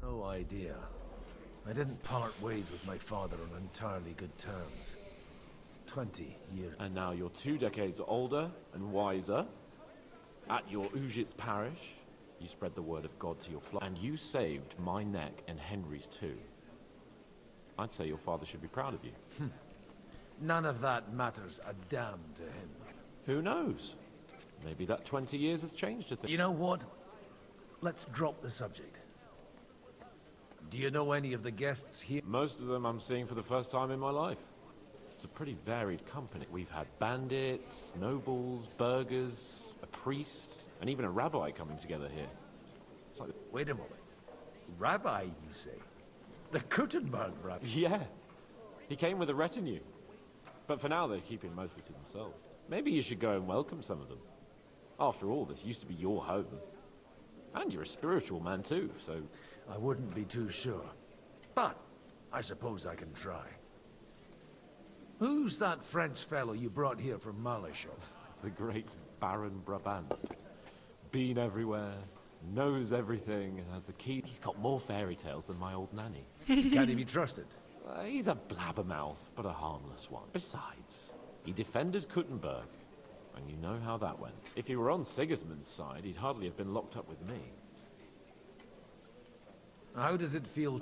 No idea. I didn't part ways with my father on entirely good terms. 20 years. And now you're 2 decades older and wiser. At your Ujitz parish, you spread the word of God to your flock. And you saved my neck and Henry's too. I'd say your father should be proud of you. None of that matters a damn to him. Who knows? Maybe that 20 years has changed a thing. You know what? Let's drop the subject. Do you know any of the guests here? Most of them I'm seeing for the first time in my life. It's a pretty varied company. We've had bandits, nobles, burghers, a priest, and even a rabbi coming together here. It's like... Wait a moment. Rabbi, you say? The Kuttenberg rabbi? Yeah. He came with a retinue. But for now, they're keeping mostly to themselves. Maybe you should go and welcome some of them. After all, this used to be your home. And you're a spiritual man too, so... I wouldn't be too sure. But I suppose I can try. Who's that French fellow you brought here from Malishov? The great Baron Brabant. Been everywhere, knows everything, and has the key. He's got more fairy tales than my old nanny. Can he be trusted? He's a blabbermouth, but a harmless one. Besides, he defended Kuttenberg, and you know how that went. If he were on Sigismund's side, he'd hardly have been locked up with me. How does it feel?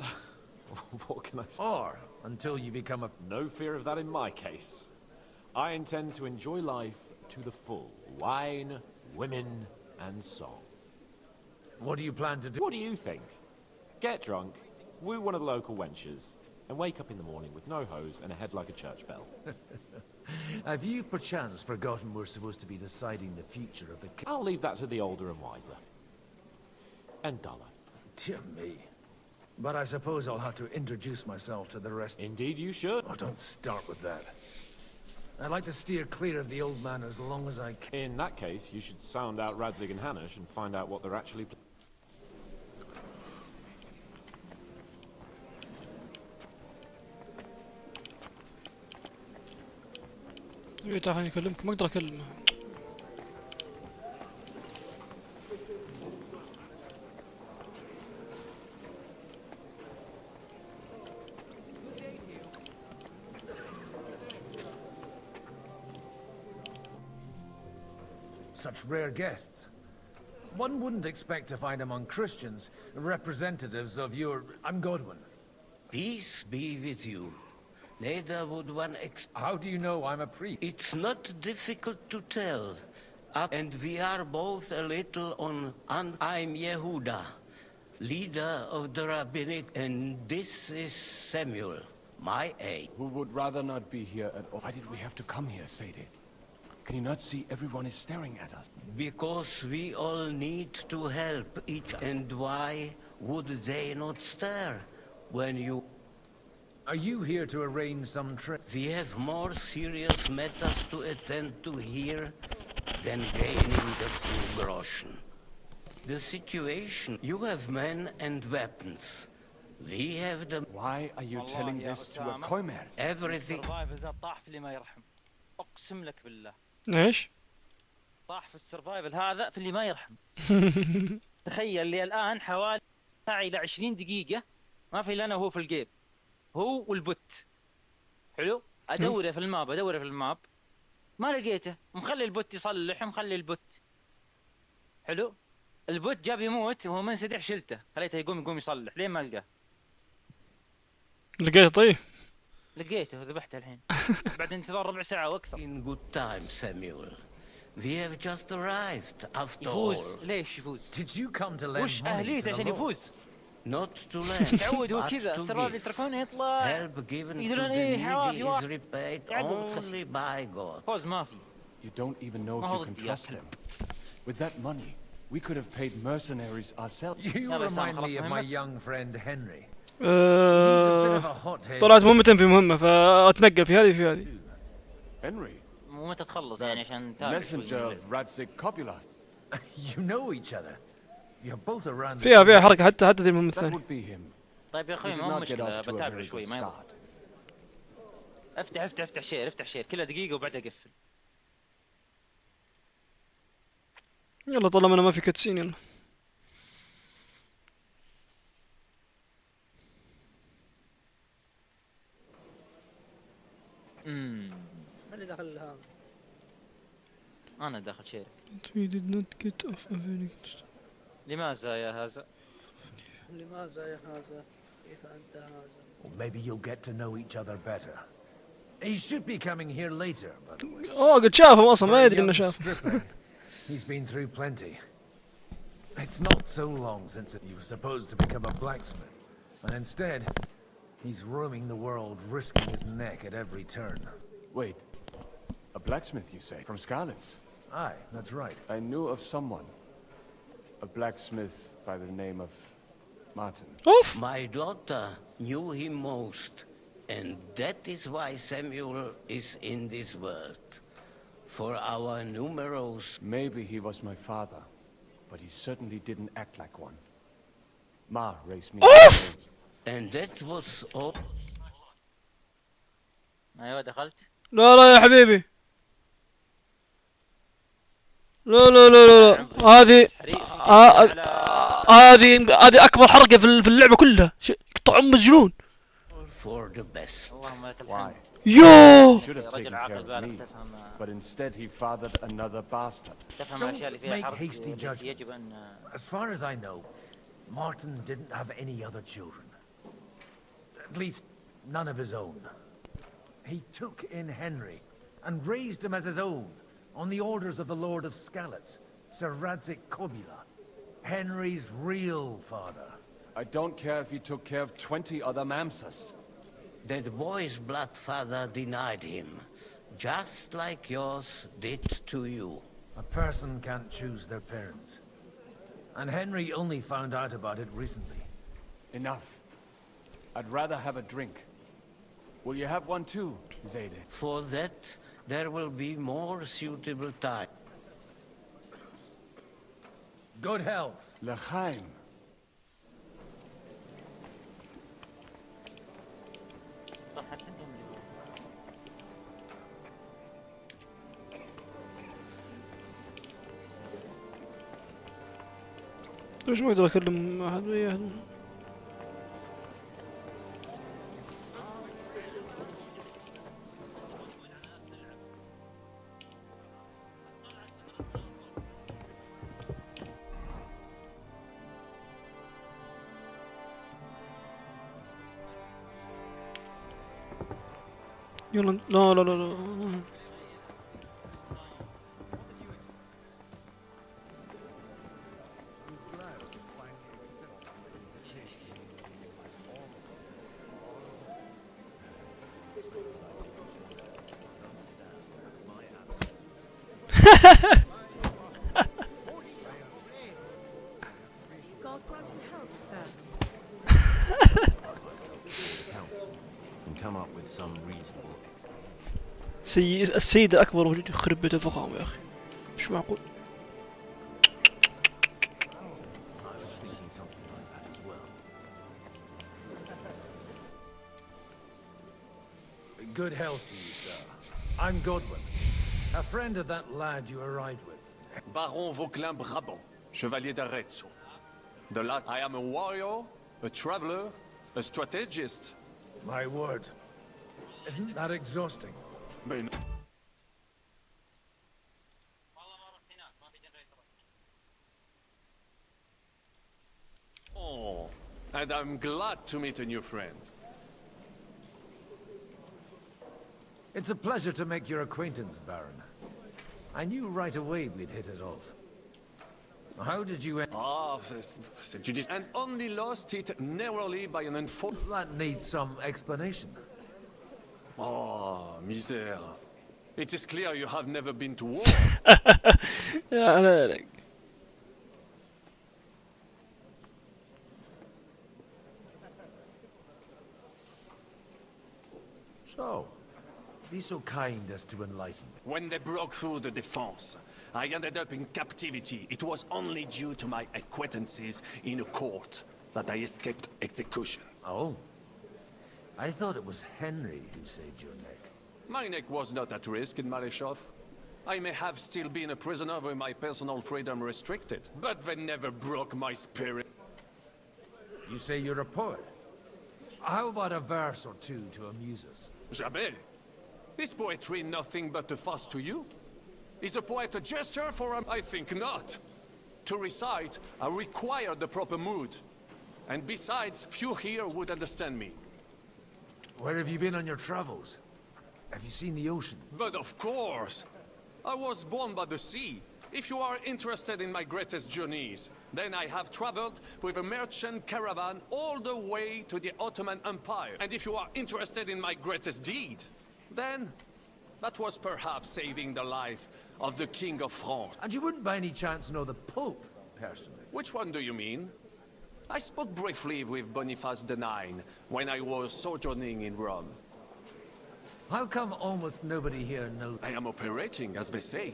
What can I say? Or until you become a... No fear of that in my case. I intend to enjoy life to the full. Wine, women, and song. What do you plan to do? What do you think? Get drunk, woo one of the local wenches, and wake up in the morning with no hose and a head like a church bell. Have you perchance forgotten we're supposed to be deciding the future of the... I'll leave that to the older and wiser. And duller. Dear me. But I suppose I'll have to introduce myself to the rest. Indeed you should. Oh, don't start with that. I'd like to steer clear of the old man as long as I can. In that case, you should sound out Radzig and Hanush and find out what they're actually... تعال اكلمك ما اقدر اكلمه. Such rare guests. One wouldn't expect to find among Christians representatives of your... I'm Godwin. Peace be with you. Neither would one How do you know I'm a priest? It's not difficult to tell. And we are both a little on... I'm Yehuda, leader of the rabbinic, and this is Samuel, my aide. We would rather not be here at all. Why did we have to come here, Sadie? Can you not see everyone is staring at us? Because we all need to help each... And why would they not stare when you... Are you here to arrange some trip? We have more serious matters to attend to here than gaining the few groschen. The situation... You have men and weapons. We have the... Why are you telling this to a Koimer? Everything... اقسم لك بالله ايش؟ طاح في السرفايفل هذا في اللي ما يرحم. تخيل لي الان حوالي ساعة الى 20 دقيقة ما في الا انا وهو في الجيب، هو والبوت. حلو؟ ادوره في الماب ما لقيته، مخلي البوت يصلح ومخلي البوت. حلو؟ البوت جاب يموت وهو منسدح شلته، خليته يقوم يصلح لين ما لقاه. لقيته طيب؟ لقيته وذبحته الحين بعد انتظار ربع ساعة واكثر. In good time, Samuel. We have just arrived, after يفوز. all. ليش يفوز؟ Did you come to lend وش money to اهليته the عشان Lord? يفوز؟ Not to lend, تعود هو but كذا، to السراب give. يتركونه يطلع. Help given to يقولون the ايه حواف needy is repaid يعقب تخسر. only by God. فوز ما في. You don't even know if you can trust them. With that money, we could have paid mercenaries ourselves. You يلا remind خلاص me of my مهمة. young friend Henry. He's a bit of a hothead. طلعت مهمتين في مهمة فأتنقل في هذه في هذه. Henry, ومتى تخلص يعني عشان تتابع messenger شوي. of Radzig Copula. You know each other. You're both around the فيها same... حركة حتى ذي المهمة That الثانية. would be him. طيب يا He اخوي did ما هو not get مشكلة off to a بتابع very شوي good ما يضر. start. افتح شير كذا دقيقة وبعدها اقفل. يلا طالما أنا ما في كاتسين يلا. ما اللي دخل هذا؟ انا داخل شيء. We did not get off a very good لماذا يا هذا؟ لماذا يا هذا؟ كيف أنت هذا؟ Well, maybe you'll get to know each other better. He should be coming here later, by the way. قد شافهم اصلا For ما a يدري انه young شافه. stripper, he's been through plenty. It's not so long since he was supposed to become a blacksmith, and instead, he's roaming the world, risking his neck at every turn. Wait. A blacksmith, you say? From Scarlet's? Aye, that's right. I knew of someone. A blacksmith by the name of Martin. اوف. My daughter knew him most, and that is why Samuel is in this world. For our numerous... Maybe he was my father, but he certainly didn't act like one. Ma raised me. And that was all... ايوه دخلت. لا لا يا حبيبي. لا لا لا لا هذه هذه اكبر حركه في اللعبه كلها. يقطع ام الجنون. for the best. اللهم لك Why? الحمد. يو. Should have taken رجل care عاقل of بالغ me, تفهم but instead he fathered another bastard. تفهم الاشياء اللي فيها Don't حرب make hasty التي judgments. يجب ان As far as I know, Martin didn't have any other children. At least, none of his own. He took in Henry and raised him as his own on the orders of the Lord of Skalitz, Sir Radzik Kobila, Henry's real father. I don't care if he took care of 20 other Mamsas. That boy's blood father denied him, just like yours did to you. A person can't choose their parents. And Henry only found out about it recently. Enough. I'd rather have a drink. Will you have one too, Zayde? For that, there will be more suitable time. Good health. L'chaim. صح حتى نكمل. ليش ما اقدر اكلم احد ويا احد؟ يلا لا لا لا لا. God grant you health, sir. And come up with some reasonable السيد الأكبر وجود يخرب بيته فخامة يا أخي. مش معقول. I was thinking something like that as well. Good health to you, sir. I'm Godwin, a friend of that lad you arrived with. Baron Vauquelin Brabant, Chevalier d'Arezzo. The last I am a warrior, a traveler, a strategist. My word. Isn't that exhausting? Ben, oh, and I'm glad to meet a new friend. It's a pleasure to make your acquaintance, Baron. I knew right away we'd hit it off. How did you... Ah, c'est you and only lost it narrowly by an unfortunate... That needs some explanation. Oh, misère. It is clear you have never been to war. يا عليك. So, be so kind as to enlighten me. When they broke through the defense, I ended up in captivity. It was only due to my acquaintances in a court that I escaped execution. Oh? I thought it was Henry who saved your neck. My neck was not at risk in Maleshov. I may have still been a prisoner with my personal freedom restricted, but they never broke my spirit. You say you're a poet? How about a verse or two to amuse us? Jamais. Is poetry nothing but a fuss to you? Is a poet a gesture for I think not. To recite, I require the proper mood. And besides, few here would understand me. Where have you been on your travels? Have you seen the ocean? But of course! I was born by the sea. If you are interested in my greatest journeys, then I have traveled with a merchant caravan all the way to the Ottoman Empire. And if you are interested in my greatest deed, then that was perhaps saving the life of the King of France. And you wouldn't by any chance know the Pope, personally? Which one do you mean? I spoke briefly with Boniface IX when I was sojourning in Rome. How come almost nobody here knows? I am operating, as they say.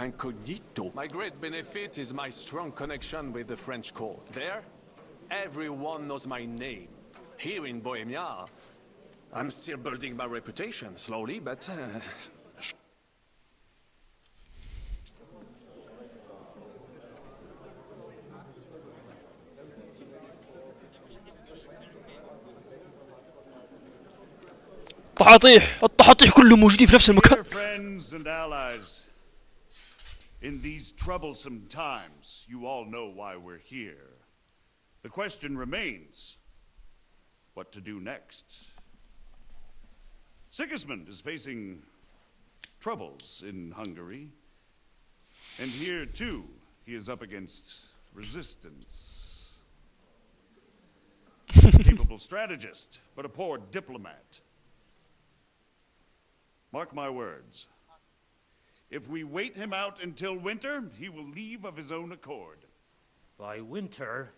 Incognito. My great benefit is my strong connection with the French court. There, everyone knows my name. Here in Bohemia, I'm still building my reputation, slowly, but... الطحاطيح كلهم موجودين في نفس المكان. Dear friends and allies, in these troublesome times, you all know why we're here. The question remains, what to do next? Sigismund is facing troubles in Hungary, and here too, he is up against resistance. He's a capable strategist, but a poor diplomat. Mark my words. If we wait him out until winter, he will leave of his own accord. By winter,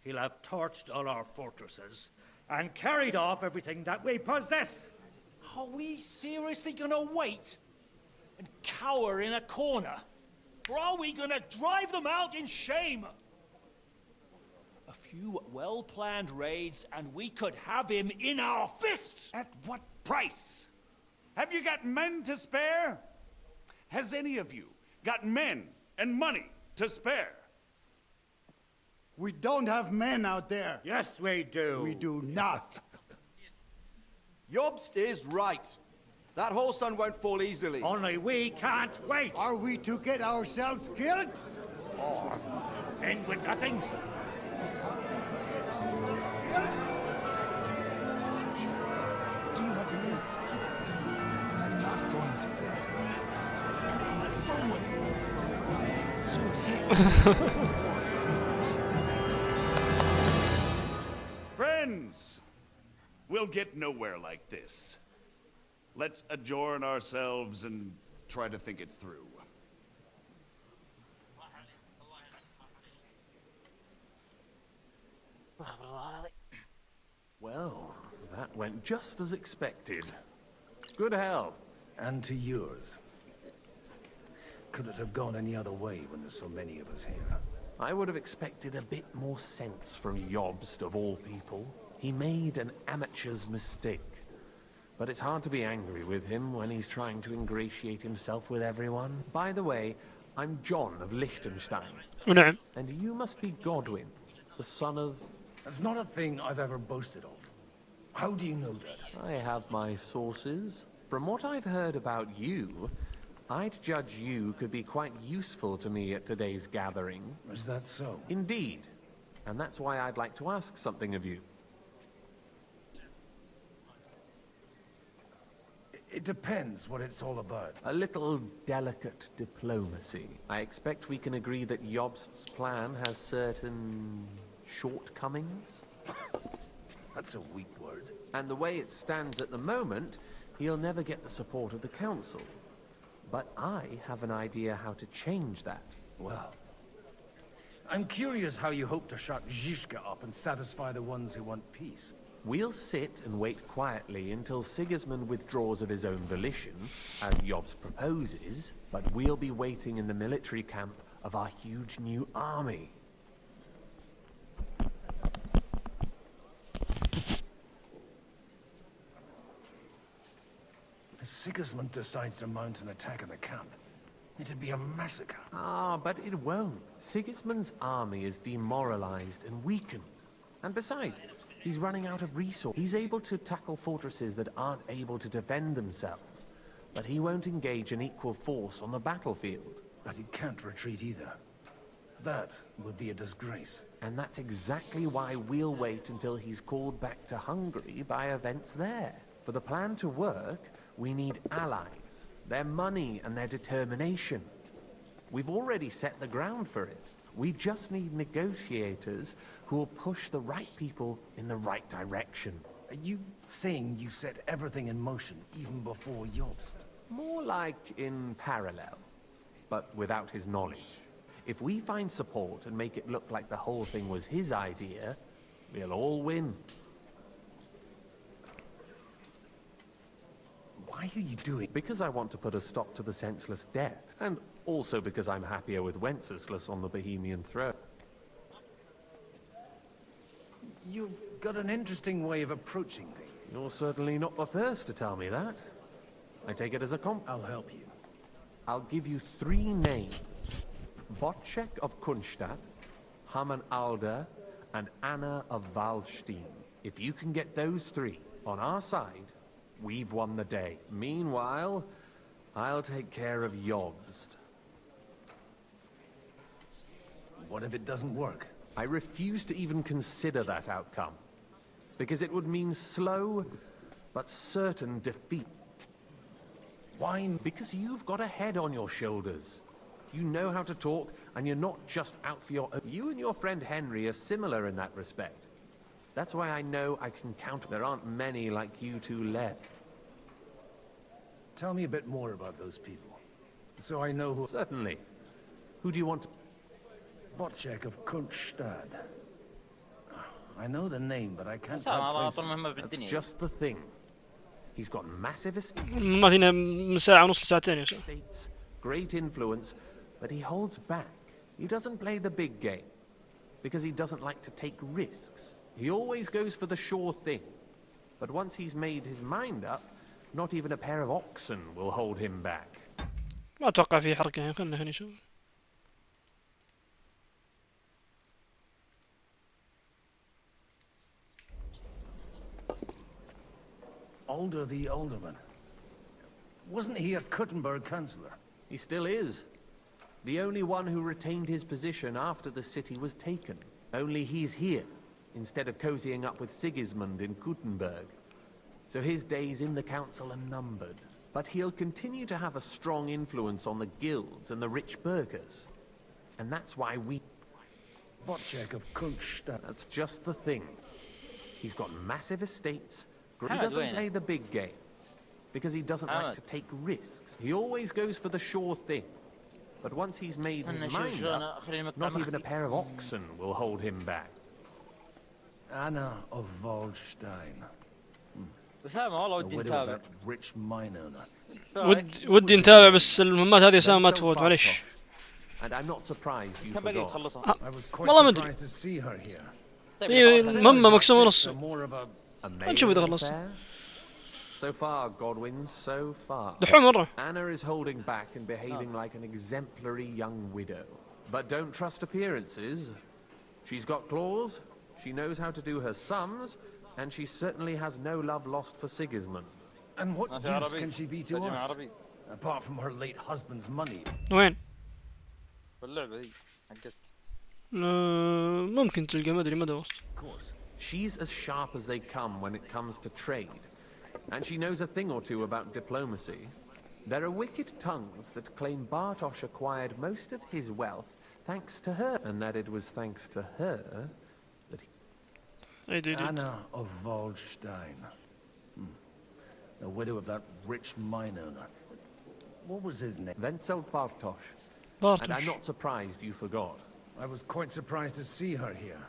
he'll have torched all our fortresses and carried off everything that we possess. Are we seriously gonna wait and cower in a corner? Or are we gonna drive them out in shame? A few well-planned raids and we could have him in our fists! At what price? Have you got men to spare? Has any of you got men and money to spare? We don't have men out there. Yes, we do. We do not. Jobst is right. That whole sun won't fall easily. Only we can't wait. Are we to get ourselves killed? Or end with nothing? Do you have the news? I'm not going to die. Friends, we'll get nowhere like this. Let's adjourn ourselves and try to think it through. Well, that went just as expected. Good health. And to yours. Could it have gone any other way when there's so many of us here? I would have expected a bit more sense from Jobst, of all people. He made an amateur's mistake. But it's hard to be angry with him when he's trying to ingratiate himself with everyone. By the way, I'm John of Liechtenstein. نعم. And you must be Godwin, the son of... That's not a thing I've ever boasted of. How do you know that? I have my sources. From what I've heard about you, I'd judge you could be quite useful to me at today's gathering. Is that so? Indeed. And that's why I'd like to ask something of you. It depends what it's all about. A little delicate diplomacy. I expect we can agree that Jobst's plan has certain shortcomings. That's a weak word. And the way it stands at the moment, he'll never get the support of the council. But I have an idea how to change that. Well, I'm curious how you hope to shut Zizka up and satisfy the ones who want peace. We'll sit and wait quietly until Sigismund withdraws of his own volition, as Jobst proposes, but we'll be waiting in the military camp of our huge new army. If Sigismund decides to mount an attack on the camp, it'd be a massacre. Ah, but it won't. Sigismund's army is demoralized and weakened. And besides, he's running out of resources. He's able to tackle fortresses that aren't able to defend themselves, but he won't engage an equal force on the battlefield. But he can't retreat either. That would be a disgrace. And that's exactly why we'll wait until he's called back to Hungary by events there. For the plan to work, we need allies, their money and their determination. We've already set the ground for it. We just need negotiators who will push the right people in the right direction. Are you saying you set everything in motion even before Jobst? More like in parallel, but without his knowledge. If we find support and make it look like the whole thing was his idea, we'll all win. Why are you doing? Because I want to put a stop to the senseless death, and also because I'm happier with Wenceslas on the Bohemian throne. You've got an interesting way of approaching things. You're certainly not the first to tell me that. I take it as a compliment. I'll help you. I'll give you 3 names. Bocek of Kunstadt, Hamann Alder, and Anna of Waldstein. If you can get those 3 on our side, we've won the day. Meanwhile, I'll take care of Jobst. What if it doesn't work? I refuse to even consider that outcome, because it would mean slow but certain defeat. Why? Because you've got a head on your shoulders. You know how to talk, and you're not just out for your own. You and your friend Henry are similar in that respect. That's why I know I can count. There aren't many like you two left. Tell me a bit more about those people, so I know who... Certainly. Who do you want to... Bocek of Kunstadt. I know the name, but I can't quite place it. That's just the thing. He's got massive ما فينا ساعة ونص لساعتين يا شيخ. estates, great influence, but he holds back. He doesn't play the big game, because he doesn't like to take risks. He always goes for the sure thing. But once he's made his mind up, not even a pair of oxen will hold him back. ما أتوقع في حركة يعني خلنا نشوف. Alder the Alderman. Wasn't he a Kuttenberg councillor? He still is. The only one who retained his position after the city was taken. Only he's here, instead of cozying up with Sigismund in Kuttenberg. So his days in the council are numbered. But he'll continue to have a strong influence on the guilds and the rich burghers. And that's why we... Bocek of Kunstadt. That's just the thing. He's got massive estates. He doesn't play the big game, because he doesn't like to take risks. He always goes for the sure thing. But once he's made his mind up, not even a pair of oxen will hold him back. Anna of Waldstein. والله The ودي widow of نتابع. that rich mine owner. ودي نتابع بس المهمات هذه سام ما تفوت معليش. And I'm not surprised you كم باقي forgot. تخلصها؟ I was quite والله ما أدري. surprised to see her here. إيه المهمة مقسومة نص. More of a نشوف إذا خلصت. So far, Godwin, so far. دحوم مرة. Anna is holding back and behaving like an exemplary young widow. But don't trust appearances. She's got claws, she knows how to do her sums, and she certainly has no love lost for Sigismund. And what use can she be to us? Apart from her late husband's money. وين؟ باللعبة ذي حقت. ممكن تلقى ما أدري ما دوست. Of course. She's as sharp as they come when it comes to trade, and she knows a thing or two about diplomacy. There are wicked tongues that claim Bartosz acquired most of his wealth thanks to her, and that it was thanks to her that he... Anna of Waldstein. The widow of that rich mine owner. What was his name? Wenzel Bartosz. And I'm not surprised you forgot. I was quite surprised to see her here.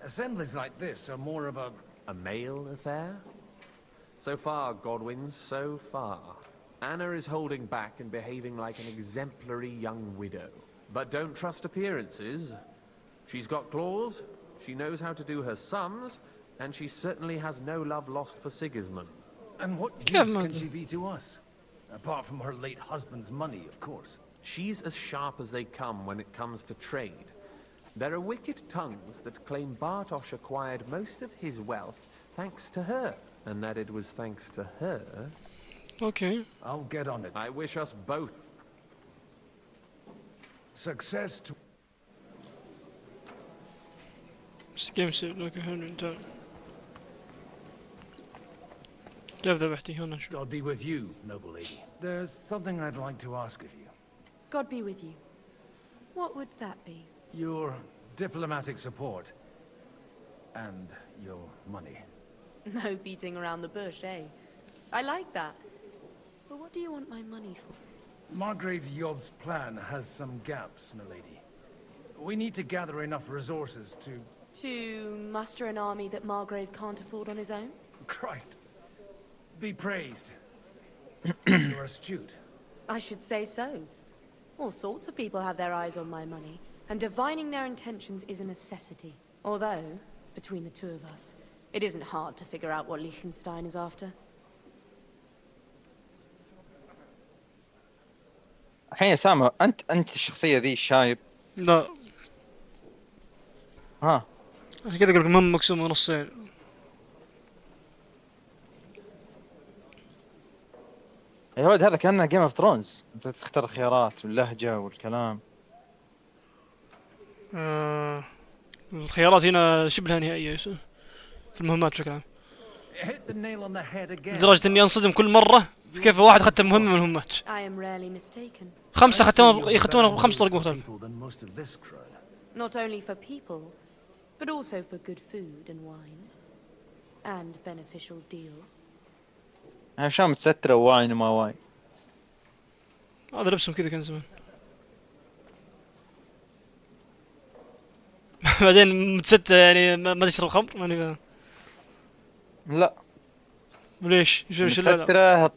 Assemblies like this are more of a... A male affair? So far, Godwin, so far. Anna is holding back and behaving like an exemplary young widow. But don't trust appearances. She's got claws, she knows how to do her sums, and she certainly has no love lost for Sigismund. And what use can she be to us? Apart from her late husband's money, of course. She's as sharp as they come when it comes to trade, There are wicked tongues that claim Bartosz acquired most of his wealth thanks to her, and that it was thanks to her. اوكي. I'll get on it. I wish us both success to... سكيم سيف لك هنا انت. كيف ذبحتي هنا شو؟ God be with you, noble lady. There's something I'd like to ask of you. God be with you. What would that be? Your diplomatic support. And your money. No beating around the bush, eh? I like that. But what do you want my money for? Margrave Yob's plan has some gaps, milady. We need to gather enough resources to... To muster an army that Margrave can't afford on his own? Christ. Be praised. You're astute. I should say so. All sorts of people have their eyes on my money, and divining their intentions is a necessity. Although, between the two of us, it isn't hard to figure out what Liechtenstein is after. الحين يا سامة انت الشخصية ذي الشايب. لا. ها. عشان كذا اقول لك مهم مقسومة نصين. يا ولد هذا كأنه جيم اوف ثرونز، انت تختار الخيارات واللهجة والكلام. الخيارات هنا شبه نهائية في المهمات بشكل عام. لدرجة اني انصدم كل مرة في كيف واحد ختم مهمة من المهمات. 5 يختمونها ب5 طرق مختلفة. Not only for people, but also for good food and wine, and beneficial deals. عشان متسترة واين وما واين. هذا لبسهم كذا كان زمان. بعدين متسترة يعني ما تشرب خمر ماني فاهم. لا. ليش؟ متسترة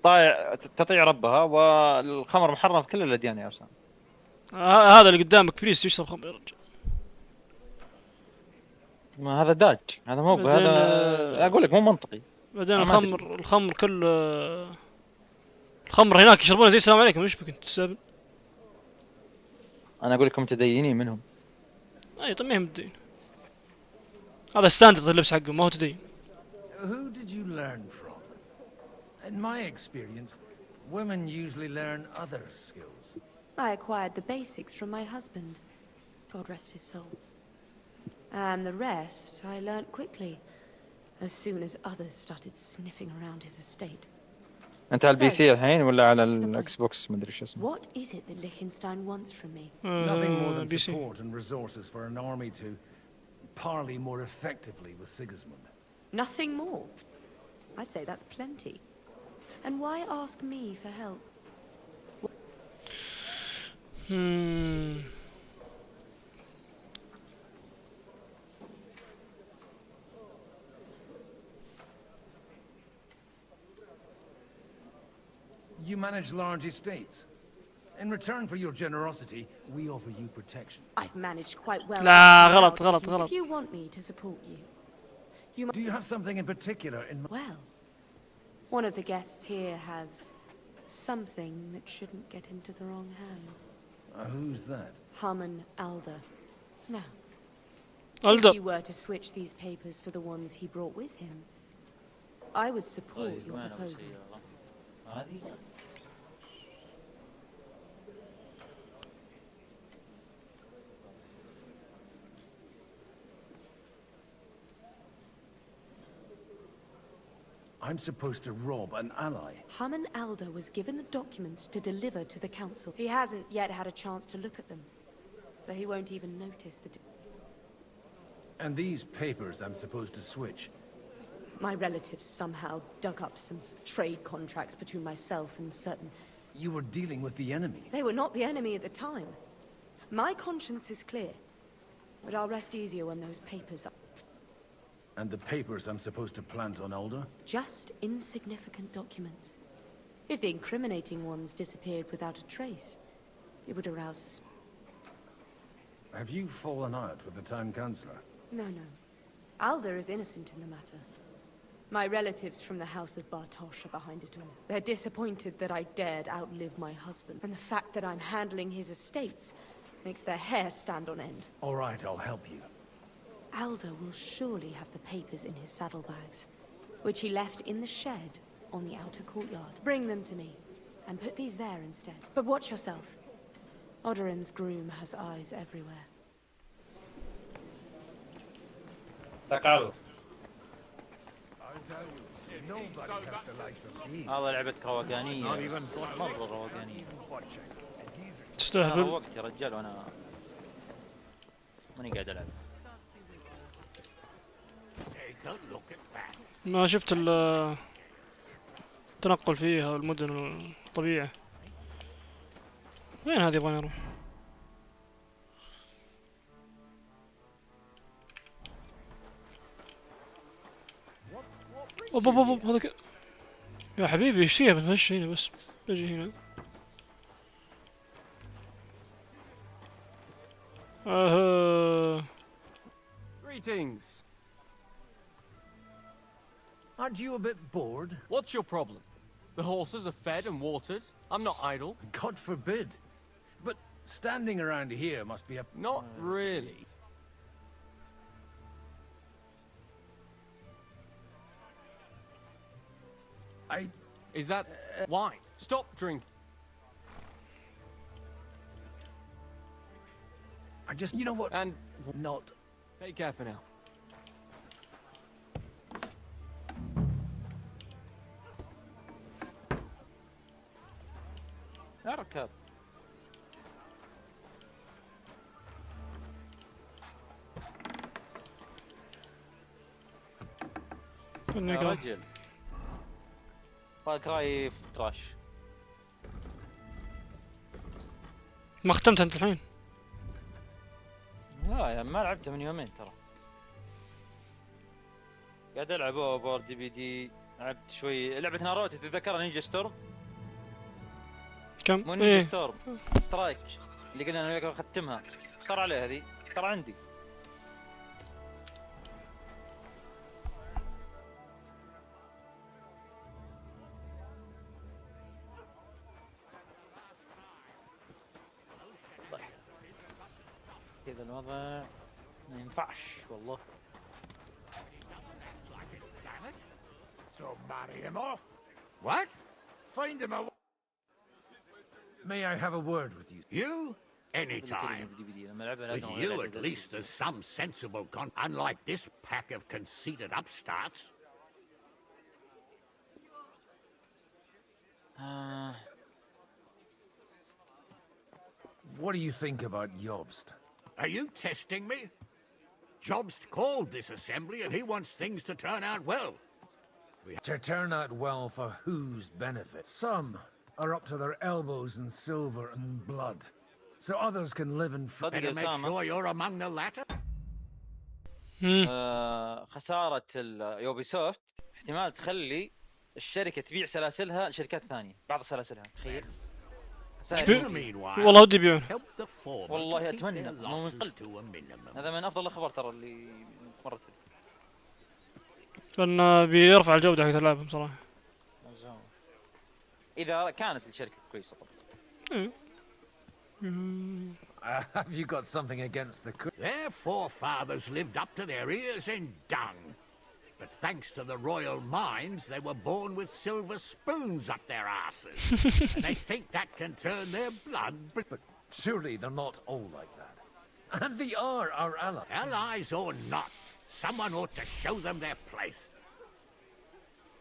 تطيع ربها، والخمر محرم في كل الأديان يا أرسلان. هذا اللي قدامك بريس يشرب خمر يا رجل. ما هذا داج، هذا مو هذا أقول لك مو منطقي. بعدين الخمر كل الخمر هناك يشربونه زي السلام عليكم. ايش بك انت تستهبل؟ انا اقول لكم متدينين منهم. اي طيب ما هي متدين، هذا ستاندرد اللبس حقهم ما هو تدين. Who did you learn from? In my experience, women usually learn other skills. I acquired the basics from my husband. God rest his soul. And the rest I learnt quickly. As soon as others started sniffing around his estate. أنت على البي سي الحين ولا على الإكس بوكس ما أدري شو اسمه؟ What is it that Liechtenstein wants from me? Nothing more than support and resources for an army to parley more effectively with Sigismund. Nothing more? I'd say that's plenty. And why ask me for help? You manage large estates. In return for your generosity, we offer you protection. I've managed quite well. لا غلط. If you want me to support you, Do you have something in particular in mind? Well, one of the guests here has something that shouldn't get into the wrong hands. Who's that? Harman Alder. Now, Alder. if you were to switch these papers for the ones he brought with him, I would support your proposal. I'm supposed to rob an ally. Harman Alder was given the documents to deliver to the council. He hasn't yet had a chance to look at them, so he won't even notice the... And these papers I'm supposed to switch. My relatives somehow dug up some trade contracts between myself and certain... You were dealing with the enemy. They were not the enemy at the time. My conscience is clear, but I'll rest easier when those papers are... And the papers I'm supposed to plant on Alder? Just insignificant documents. If the incriminating ones disappeared without a trace, it would arouse suspicion. Have you fallen out with the town councillor? No. Alder is innocent in the matter. My relatives from the House of Bartosz are behind it all. They're disappointed that I dared outlive my husband, and the fact that I'm handling his estates Makes their hair stand on end. All right, I'll help you. Alder will surely have the papers in his saddlebags, which he left in the shed on the outer courtyard. Bring them to me, and put these there instead. But watch yourself. Odorim's groom has eyes everywhere. تعالوا. Nobody has the likes of these. هذا لعبة روقانية. مرة روقانية. تستهبل. وقت يا رجال وانا ماني قاعد العب. ما شفت التنقل فيها والمدن الطبيعة. وين هذه يبغى يروح؟ اوب اوب اوب هذا يا حبيبي ايش فيها؟ بتمشي هنا بس بجي هنا. Greetings. Aren't you a bit bored? What's your problem? The horses are fed and watered. I'm not idle. God forbid. But standing around here must be a... Not really. Is that wine? Stop drinking. I just... You know what? And not... Take care for now. اركب. يا رجل. فاكراي تراش. ما ختمت انت الحين؟ لا يا ما لعبته من يومين ترى. قاعد العب اوفر دي بي دي. لعبت شوي لعبة ناروتو تتذكرها نينجا ستورم؟ كم؟ مو نينجا ستورم سترايك اللي قلنا انا وياك اختمها. صار عليه هذه ترى عندي. كذا الوضع ما ينفعش والله. So marry him off. What? Find him a... May I have a word with you? You? Anytime. With you, at least there's some sensible unlike this pack of conceited upstarts. What do you think about Jobst? Are you testing me? Jobst called this assembly and he wants things to turn out well. To turn out well for whose benefit? Some are up to their elbows in silver and blood, so others can live in freedom. Better make sure you're among the latter. خسارة يوبي سوفت احتمال تخلي الشركة تبيع سلاسلها لشركات ثانية، بعض سلاسلها، تخيل. والله ودي يبيعون. والله اتمنى مو من قلب. هذا من افضل الاخبار ترى اللي مرت لي. لأنه بيرفع الجودة حق ألعابهم صراحة. إذا كانت الشركة كويسة طبعا. Have you got something against the cook? Their forefathers lived up to their ears in dung. But thanks to the royal mines, they were born with silver spoons up their asses. And they think that can turn their blood. But surely they're not all like that. And they are our allies. Allies or not, someone ought to show them their place.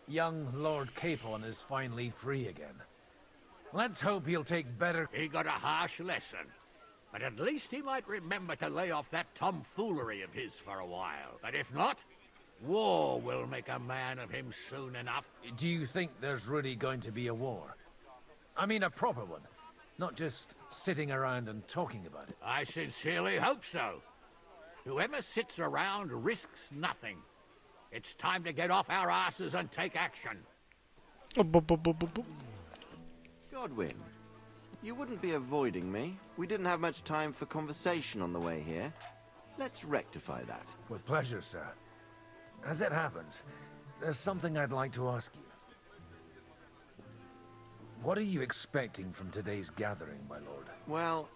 Young Lord Capon is finally free again. Let's hope he'll take better... He got a harsh lesson. But at least he might remember to lay off that tomfoolery of his for a while. But if not, war will make a man of him soon enough. Do you think there's really going to be a war? I mean a proper one. Not just sitting around and talking about it. I sincerely hope so. Whoever sits around risks nothing. It's time to get off our asses and take action. Godwin, you wouldn't be avoiding me. We didn't have much time for conversation on the way here. Let's rectify that. With pleasure, sir. As it happens, there's something I'd like to ask you. What are you expecting from today's gathering, my lord? Well,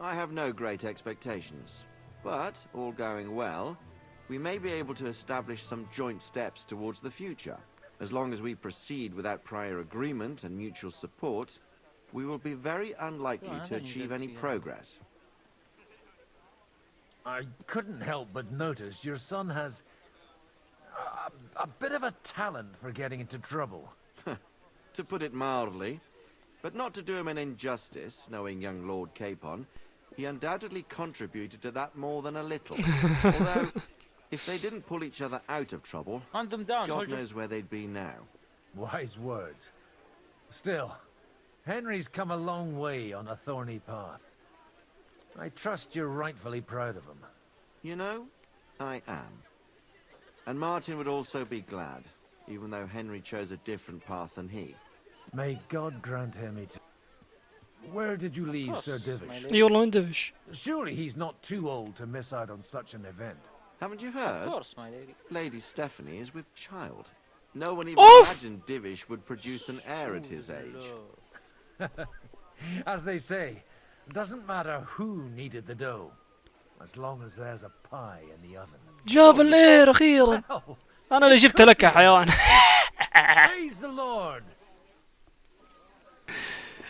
I have no great expectations. But, all going well, we may be able to establish some joint steps towards the future. As long as we proceed without prior agreement and mutual support, we will be very unlikely to achieve any progress. I couldn't help but notice your son has a bit of a talent for getting into trouble. To put it mildly, but not to do him an injustice, knowing young Lord Capon, he undoubtedly contributed to that more than a little. Although, if they didn't pull each other out of trouble, Hunt them down, God soldier. knows where they'd be now. Wise words. Still, Henry's come a long way on a thorny path. I trust you're rightfully proud of him. You know, I am. And Martin would also be glad, even though Henry chose a different path than he. May God grant him it. Where did you leave Sir Divish? اي والله وين دفش؟ Surely he's not too old to miss out on such an event. Haven't you heard? Of course, my lady. Lady Stephanie is with child. No one even imagined Divish would produce an heir at his age. As they say, doesn't matter who needed the dough, as long as there's a pie in the oven. جاب الليل أخيرا. أنا اللي جبت لك يا حيوان. Praise the Lord.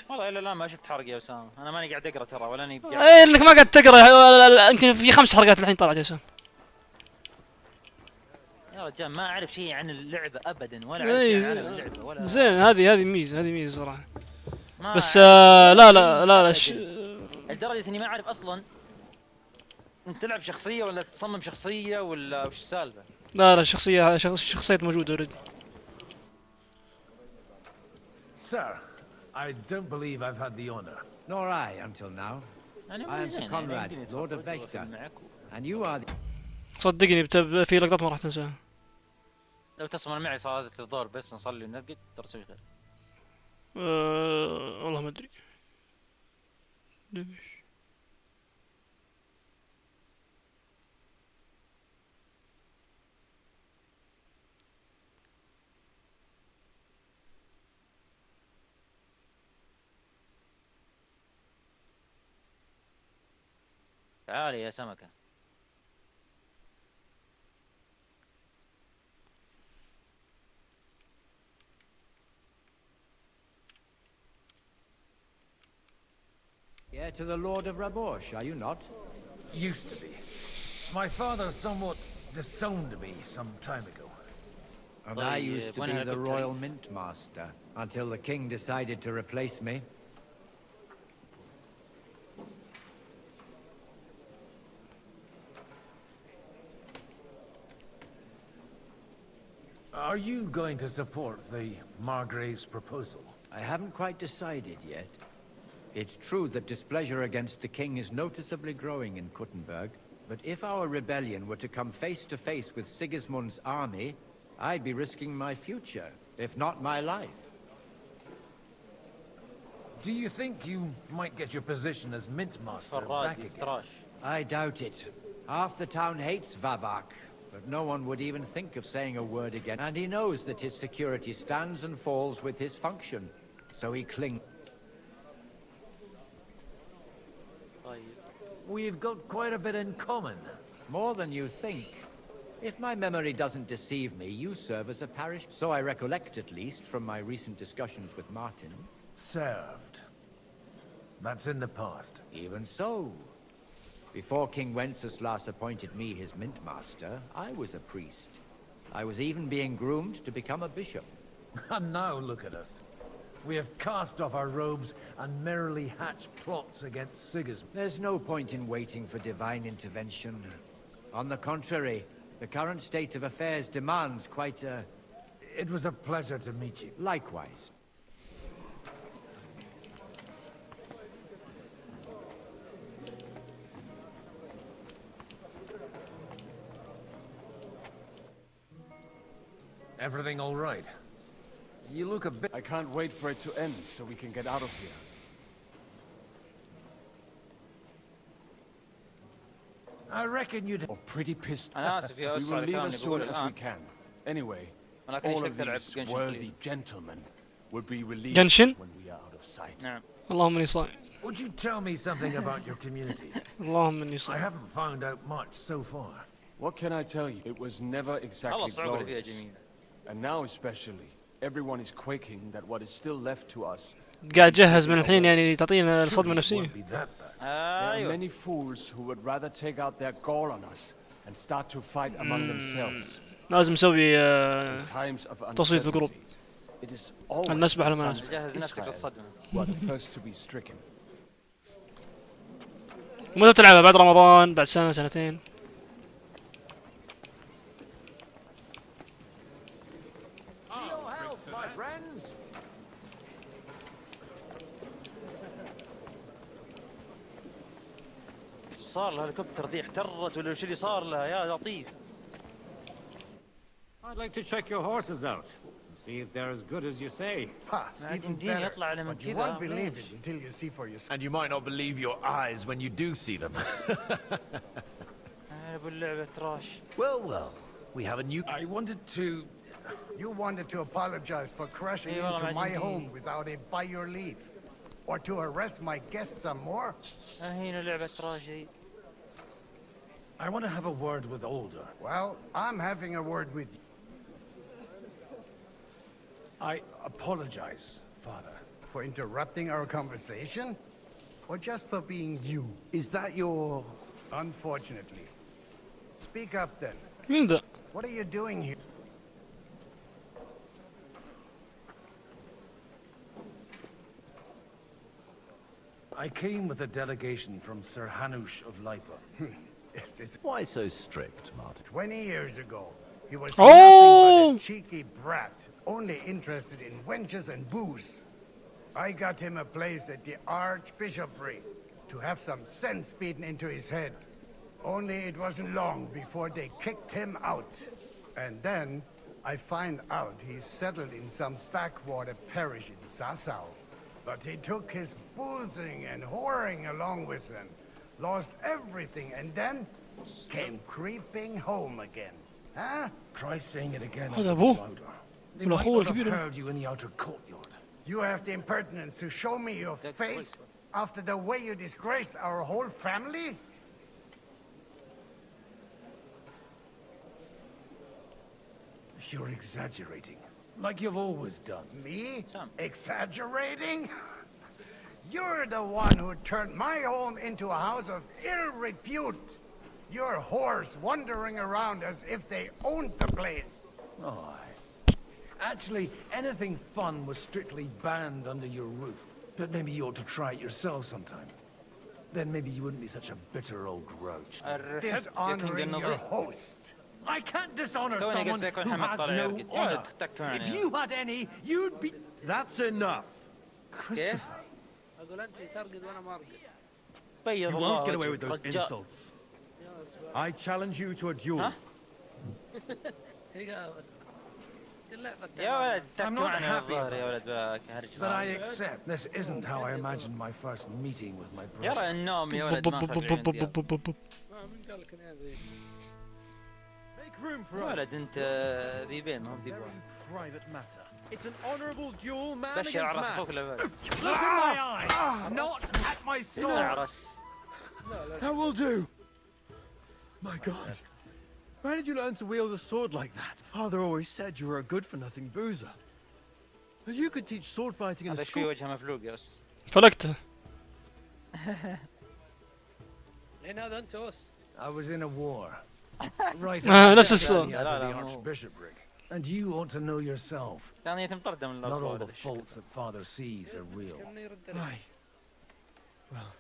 والله الى الان ما شفت حرق يا اسامه، انا ماني قاعد اقرا ترى ولا اني اي انك ما قاعد تقرا، يمكن في 5 حلقات الحين طلعت يا اسامه. يا رجال ما اعرف شيء عن اللعبه ابدا ولا اعرف شيء عن اللعبه ولا زين. هذه ميزه صراحه. بس لا لدرجه اني ما اعرف اصلا انت تلعب شخصيه ولا تصمم شخصيه ولا وش السالفه. لا شخصيه موجوده اوريدي. Sir, I don't believe I've had the honor. Nor I, until now. I am Sir Conrad, Lord of Vechta, and you are the... صدقني في لقطات ما راح تنساها. لو تصمم معي صلاة الظهر بس نصلي ونرقد ترى تسوي خير. والله ما ادري. تعالي يا سمكة. Heir to the Lord of Rabosh, are you not? Used to be. My father somewhat disowned me some time ago. And I used to be the Royal Mint Master, until the King decided to replace me. Are you going to support the Margrave's proposal? I haven't quite decided yet. It's true that displeasure against the king is noticeably growing in Kuttenberg, but if our rebellion were to come face to face with Sigismund's army, I'd be risking my future, if not my life. Do you think you might get your position as Mint Master back again? I doubt it. Half the town hates Vavak, but no one would even think of saying a word again. And he knows that his security stands and falls with his function, so he clings. We've got quite a bit in common. More than you think. If my memory doesn't deceive me, you serve as a parish, so I recollect at least from my recent discussions with Martin. Served. That's in the past. Even so. Before King Wenceslas appointed me his mint master, I was a priest. I was even being groomed to become a bishop. And now look at us. We have cast off our robes and merrily hatched plots against Sigismund. There's no point in waiting for divine intervention. On the contrary, the current state of affairs demands quite a... It was a pleasure to meet you. Likewise. Everything all right? You look a bit... I can't wait for it to end so we can get out of here. I reckon you'd... Oh, pretty pissed. أنا آسف يا We أستاذ will leave كان as اللي soon بقوله as we الآن. can. Anyway, ولكن all يشترك of تلعب these Genshin worthy Impact. gentlemen will be relieved Genshin? when we are out of sight. نعم. اللهم اني صايم. would you tell me something about your community? I haven't found out much so far. What can I tell you? It was never exactly glorious. And now especially, everyone is quaking that what is still left to us. قاعد جهز من الحين يعني تعطينا الصدمة النفسية. There are many fools who would rather take out their gall on us and start to fight among themselves. لازم نسوي In times of تصويت الجروب. It is always المسبح the المناسب. sons of Israel who are the first to be stricken. متى بتلعبها بعد رمضان بعد سنة سنتين؟ صار له هليكوبتر ذي احترت ولا وش اللي صار له يا لطيف؟ I'd like to check your horses out and see if they're as good as you say. Even better. But you won't believe it until you see for yourself. And you might not believe your eyes when you do see them. Well, we have a new... I wanted to... You wanted to apologize for crashing into my home without it by your leave. Or to arrest my guests some more? I want to have a word with Older. Well, I'm having a word with you. I apologize, Father. For interrupting our conversation? Or just for being you? Is that your... Unfortunately. Speak up then. What are you doing here? I came with a delegation from Sir Hanush of Lipa. Why so strict, Martin? 20 years ago, he was nothing but a cheeky brat, only interested in wenches and booze. I got him a place at the Archbishopric to have some sense beaten into his head. Only it wasn't long before they kicked him out. And then I find out he's settled in some backwater parish in Sassau. But he took his boozing and whoring along with him, lost everything, and then came creeping home again. Huh? Try saying it again. هذا أبوه. They might not have heard you in the outer courtyard. You have the impertinence to show me your face after the way you disgraced our whole family? You're exaggerating. Like you've always done. Me? Exaggerating? You're the one who turned my home into a house of ill repute. Your whores wandering around as if they owned the place. Oh, actually, anything fun was strictly banned under your roof. But maybe you ought to try it yourself sometime. Then maybe you wouldn't be such a bitter old grouch. Dishonoring your host. I can't dishonor someone who has no honor. If you had any, you'd be... That's enough. Christopher. You won't get away with those insults. I challenge you to a duel. I'm not happy about it, but I accept this isn't how I imagined my first meeting with my brother. Make room for us. Very private matter. It's an honorable duel, man against man. Look in my eyes, not at my sword. That will do. My God. Where did you learn to wield a sword like that? Father always said you were a good-for-nothing boozer. But you could teach sword fighting in the school. فلقته. I was in a war. Right نفس الصوت. the Archbishopric. And you ought to know yourself. Not all the faults that Father sees are real. Why? Well,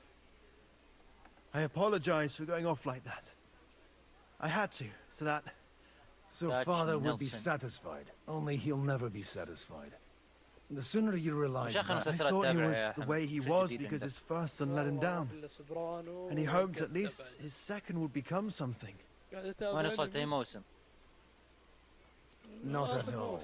I apologize for going off like that. I had to, so that... So Father would be satisfied. Only he'll never be satisfied. The sooner you realize that... I thought he was the way he was because his first son let him down. And he hoped at least his second would become something. Not at all.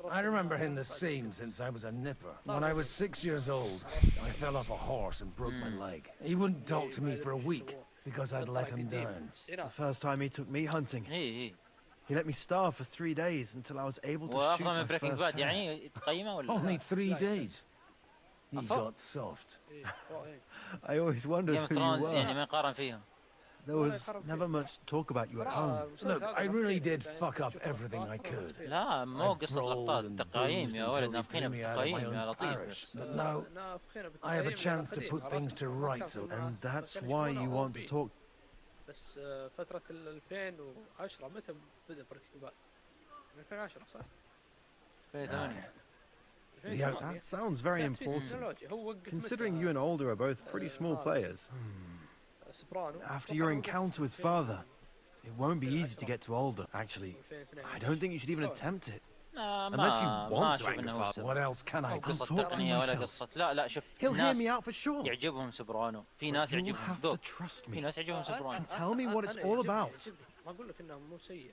I remember him the same since I was a nipper. When I was 6 years old, I fell off a horse and broke my leg. He wouldn't talk to me for a week because I'd let him down. The first time he took me hunting, he let me starve for 3 days until I was able to shoot my first hare. Only 3 days? He got soft. I always wondered Game of who you Thrones يعني were. ما يقارن فيهم. There was never much talk about you at home. Look, I really did fuck up everything I could. لا مو قصة لقطات and تقايم boozed يا until ولد they نافخين threw me out of my بالتقايم يا own لطيف. parish. But now, I have a chance to put things to rights. And that's why you want to talk. بس فترة 2010 متى بدأ بريكنج باد؟ 2010 صح؟ 2008. That sounds very important. Considering you and Alder are both pretty small players. After your encounter with Father, it won't be easy to get to Alder. Actually, I don't think you should even attempt it. Unless you want to anger Father. What else can I do? قصة تقنية ولا قصة لا شوف He'll hear me out for sure. يعجبهم سوبرانو في ناس You'll يعجبهم have to ذوق trust me في ناس يعجبهم سوبرانو and tell me what it's all about. ما أقول لك إنه مو سيء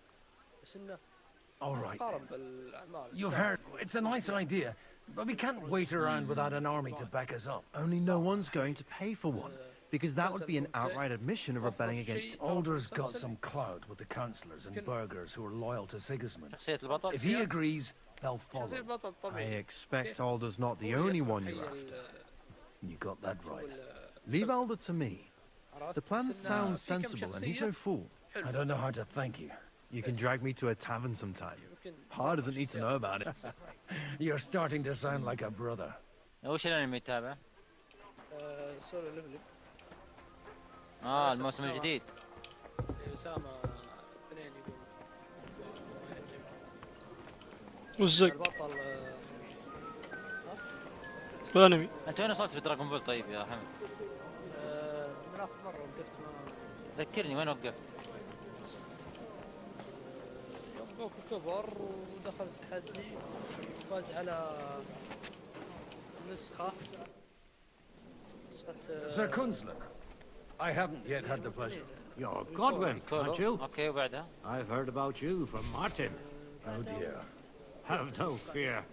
بس إنه All right. تقارن بالأعمال. You've heard. It's a nice idea, but we can't wait around without an army to back us up. Only no one's going to pay for one, because that would be an outright admission of rebelling against. Alder's got some clout with the councillors and burghers who are loyal to Sigismund. شخصية البطل If he agrees, they'll follow. I expect Alder's not the only one you're after. You got that right. Leave Alder to me. The plan sounds sensible, and he's no fool. I don't know how to thank you. You can drag me to a tavern sometime. Pa doesn't need to know about it. You're starting to sound like a brother. وش الانمي يتابع؟ سولو ليفلينج. الموسم الجديد. أسامة اثنين يقول. والزق البطل والانمي. انت وين وصلت في دراغون بول طيب يا حمد؟ من آخر مرة وقفت ما ذكرني وين وقفت؟ يوم كبر ودخل التحدي وفاز على نسخة Sir Kunzler, I haven't yet had the pleasure. You're Godwin, aren't you? Okay, وبعدها. I've heard about you from Martin. Oh dear. Have no fear.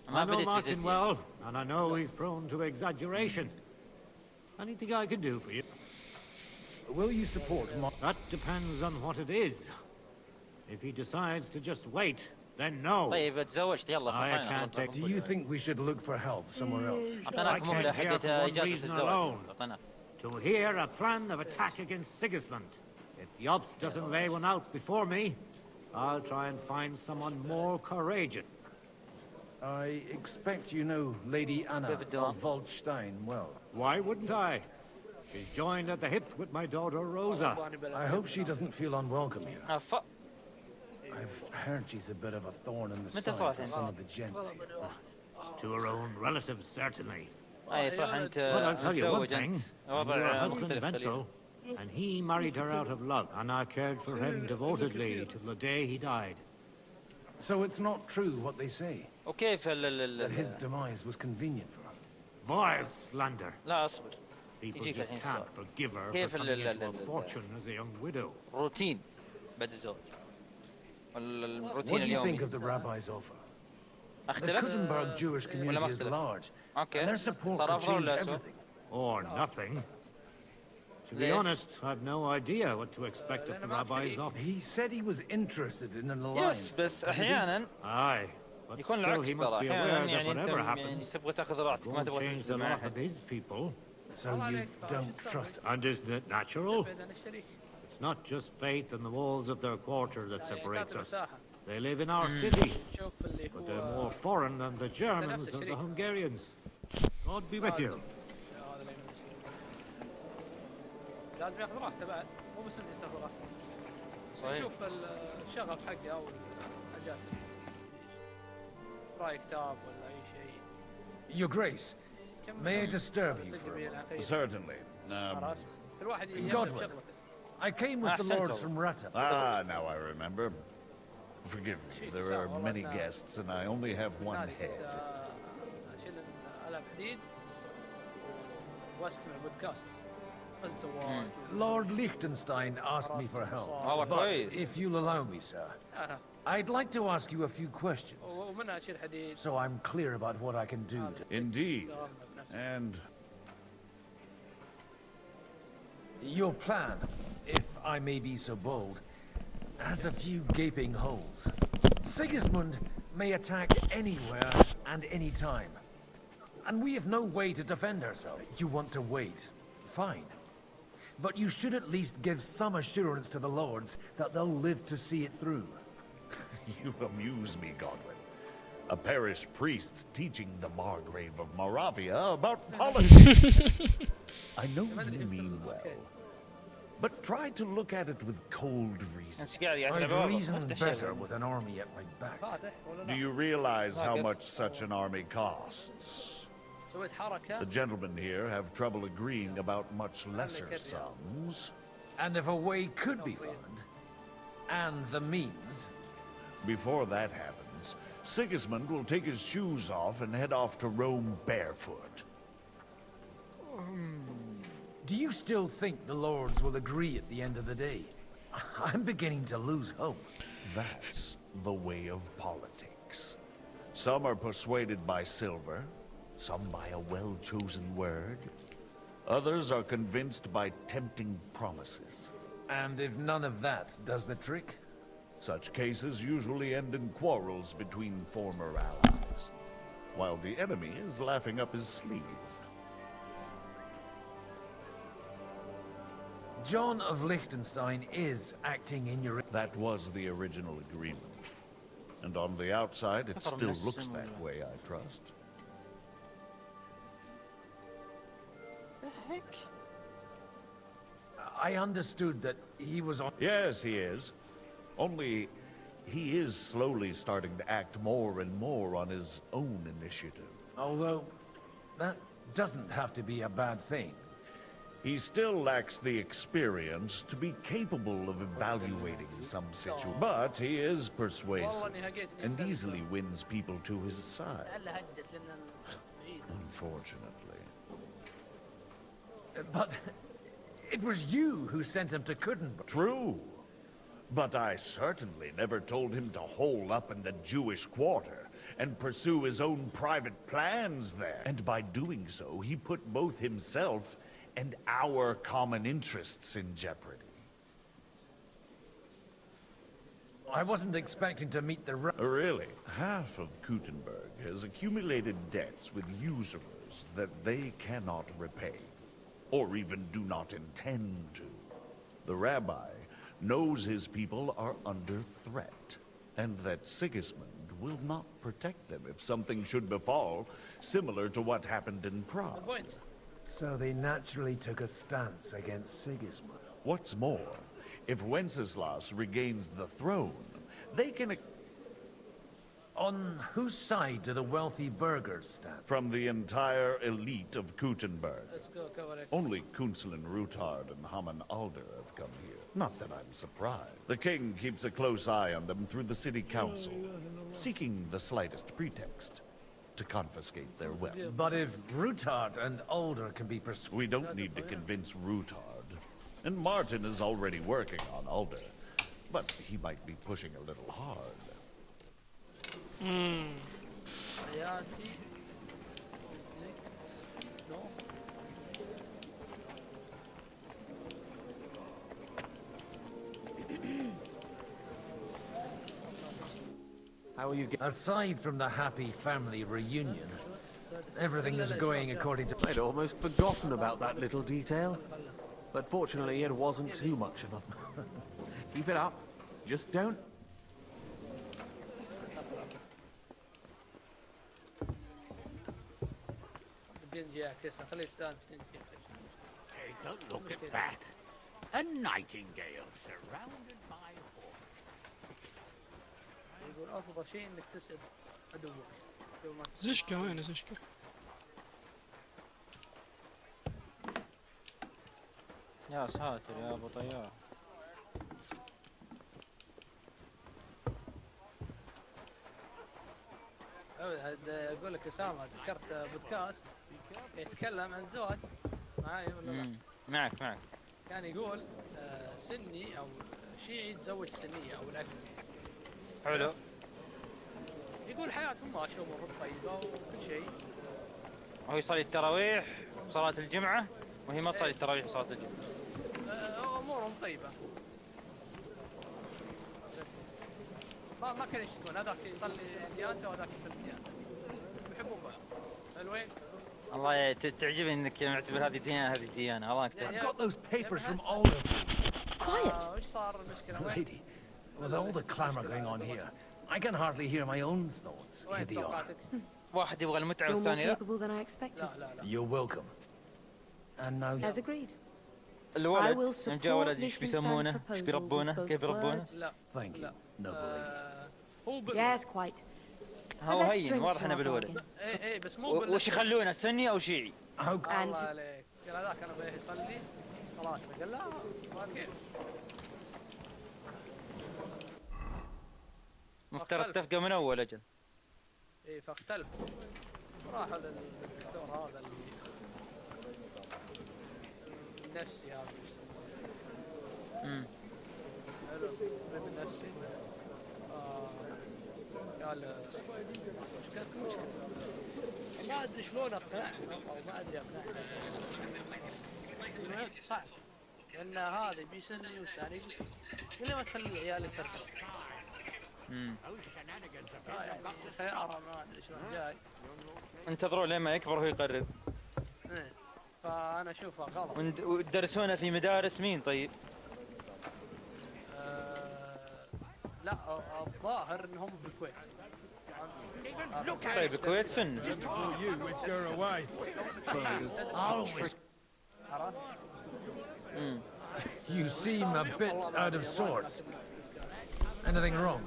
I know Martin well, and I know he's prone to exaggeration. Anything I can do for you? Will you support Martin? That depends on what it is. If he decides to just wait, then no. طيب تزوجت يلا I can't take. Do you think we should look for help somewhere else? I came here for one reason alone. To hear a plan of attack against Sigismund. If Jobst doesn't lay one out before me, I'll try and find someone more courageous. I expect you know Lady Anna of Waldstein well. Why wouldn't I? She's joined at the hip with my daughter Rosa. I hope she doesn't feel unwelcome here. Oh, I've heard she's a bit of a thorn in the متى side صار for هنا؟ some of the gents here. To her own relatives, certainly. اي صح انت But I'll tell you one متزوج thing. انت. Your وضع husband مختلف Wenzel, قليل. and he married her out of love, and I cared for him devotedly till the day he died. So it's not true what they say, وكيف that his demise was convenient for her. Vile slander. لا اصبر. People يجيك just الحين can't السؤال. forgive her for كيف coming into a fortune as a young widow. روتين بعد الزواج. الروتين What do you think اليومي. of the rabbi's offer? The اختلف؟ Kuttenberg Jewish ولا community ما is اختلف؟ large, اوكي. and their support صار could افضل change ولا اسوء؟ everything. Or nothing. To be ليه؟ honest, I've no idea what to expect of the rabbi's offer. He said he was interested in an alliance. يس بس didn't he? احيانا Aye, but يكون still العكس he must ترى be احيانا aware that يعني انت whatever يعني happens تبغى تاخذ راحتك ما won't تبغى change تجلس the مع lot of احد. his people. So you don't trust And isn't it natural? It's not just faith in the walls of their quarter that separates us. They live in our city, but they're more foreign than the Germans or the Hungarians. God be with you. لازم ياخذ راحته بعد مو بس انت تاخذ راحته. صحيح. شوف الشغف حقه او الحاجات. راي كتاب ولا اي شيء. Your Grace, may I disturb you for a moment? Certainly. عرفت؟ كل واحد يهمه Godwin, بشغلته. I came with the lords from Rata. Now I remember. Forgive me, there are many guests, and I only have one head. اشيل على حديد واستمع بودكاست. الزواج. Lord Liechtenstein asked me for help. والله But كويس. if you'll allow me, sir, I'd like to ask you a few questions, ومنها اشيل حديد. so I'm clear about what I can do to... Indeed. And Your plan, if I may be so bold, has a few gaping holes. Sigismund may attack anywhere and any time. And we have no way to defend ourselves. You want to wait. Fine. But you should at least give some assurance to the lords that they'll live to see it through. You amuse me, Godwin. A parish priest teaching the Margrave of Moravia about politics. I know you mean well, but try to look at it with cold reason. I'd reason better with an army at my back. Do you realize how much such an army costs? The gentlemen here have trouble agreeing about much lesser sums. And if a way could be found, and the means... Before that happens, Sigismund will take his shoes off and head off to Rome barefoot. Do you still think the lords will agree at the end of the day? I'm beginning to lose hope. That's the way of politics. Some are persuaded by silver, some by a well-chosen word. Others are convinced by tempting promises. And if none of that does the trick? Such cases usually end in quarrels between former allies, while the enemy is laughing up his sleeve. John of Liechtenstein is acting in your... That was the original agreement. And on the outside, it still looks that way, I trust. The heck? I understood that he was on... Yes, he is. Only, he is slowly starting to act more and more on his own initiative. Although, that doesn't have to be a bad thing. He still lacks the experience to be capable of evaluating some situation. But he is persuasive, and easily wins people to his side. Unfortunately. But it was you who sent him to Kuttenberg. True. But I certainly never told him to hole up in the Jewish quarter and pursue his own private plans there. And by doing so, he put both himself and our common interests in jeopardy. I wasn't expecting to meet the... Really? Half of Kuttenberg has accumulated debts with usurers that they cannot repay, or even do not intend to. The rabbi knows his people are under threat, and that Sigismund will not protect them if something should befall, similar to what happened in Prague. So they naturally took a stance against Sigismund. What's more, if Wenceslas regains the throne, they can... On whose side do the wealthy burghers stand? From the entire elite of Kuttenberg. Let's go, Only Kunzelin Rutard and Haman Alder have come here. Not that I'm surprised. The king keeps a close eye on them through the city council, seeking the slightest pretext to confiscate their wealth. But if Rutard and Alder can be persuaded... We don't need to convince Rutard. And Martin is already working on Alder. But he might be pushing a little hard. How are you getting... Aside from the happy family reunion, everything is going according to... I'd almost forgotten about that little detail. But fortunately, it wasn't too much of a... Keep it up. Just don't... Take a look at that. A nightingale surrounded by يقول افضل شيء انك تسعد عدوك. زشكا وين زشكا؟ يا ساتر يا ابو طيار. اقول لك اسامه ذكرت بودكاست يتكلم عن زواج معاي ولا لا؟ معك. كان يقول سني او شيعي يتزوج سنيه او العكس. حلو. يقول حياتهم ماشيه وامورهم طيبه وكل شيء. هو يصلي التراويح صلاة الجمعة وهي ما تصلي التراويح صلاة الجمعة. امورهم طيبة. ما كانوا يشتكون، هذاك يصلي ديانته وهذاك يصلي ديانته. يحبون بعض. حلوين. والله تعجبني انك معتبر هذه ديانه هذه ديانه. والله انك I've got those papers from Alder. quiet. وش صار المشكلة؟ Lady, with all the clamour going on here, I can hardly hear my own thoughts. Here they are. واحد يبغى المتعة You're more والثاني لا. capable than I expected. You're welcome. And now, As agreed. I will الولد من جاء support ولد ايش بيسمونه؟ Liechtenstein's ايش proposal بيربونه؟ with كيف both يربونه؟ words. thank you, noble lady. هو Yes, quite. هو Let's هين drink واضح to انه our بالولد. اي بس مو وش يخلونه سني او شيعي؟ And الله عليك. قال هذاك انا بيه يصلي صلاة قال لا ما كيف. مفترض تفقه من اول اجل. اي فاختلفوا. راحوا للدكتور هذا النفسي هذا ايش يسمونه؟ حلو الطبيب النفسي. قال وش كانت المشكلة؟ ما ادري شلون اقنعهم او ما ادري اقنعهم. المهم صعب لان هذا بيسني والثاني بيسني. قال لي ما تخلي العيال يتركوا. خيارة ما ادري شلون جاي. انتظروا لين ما يكبر هو يقرر. ايه فانا اشوفها غلط. وتدرسونه في مدارس مين طيب؟ لا الظاهر انهم بالكويت. طيب الكويت سنة. You seem a bit out of sorts. Anything wrong?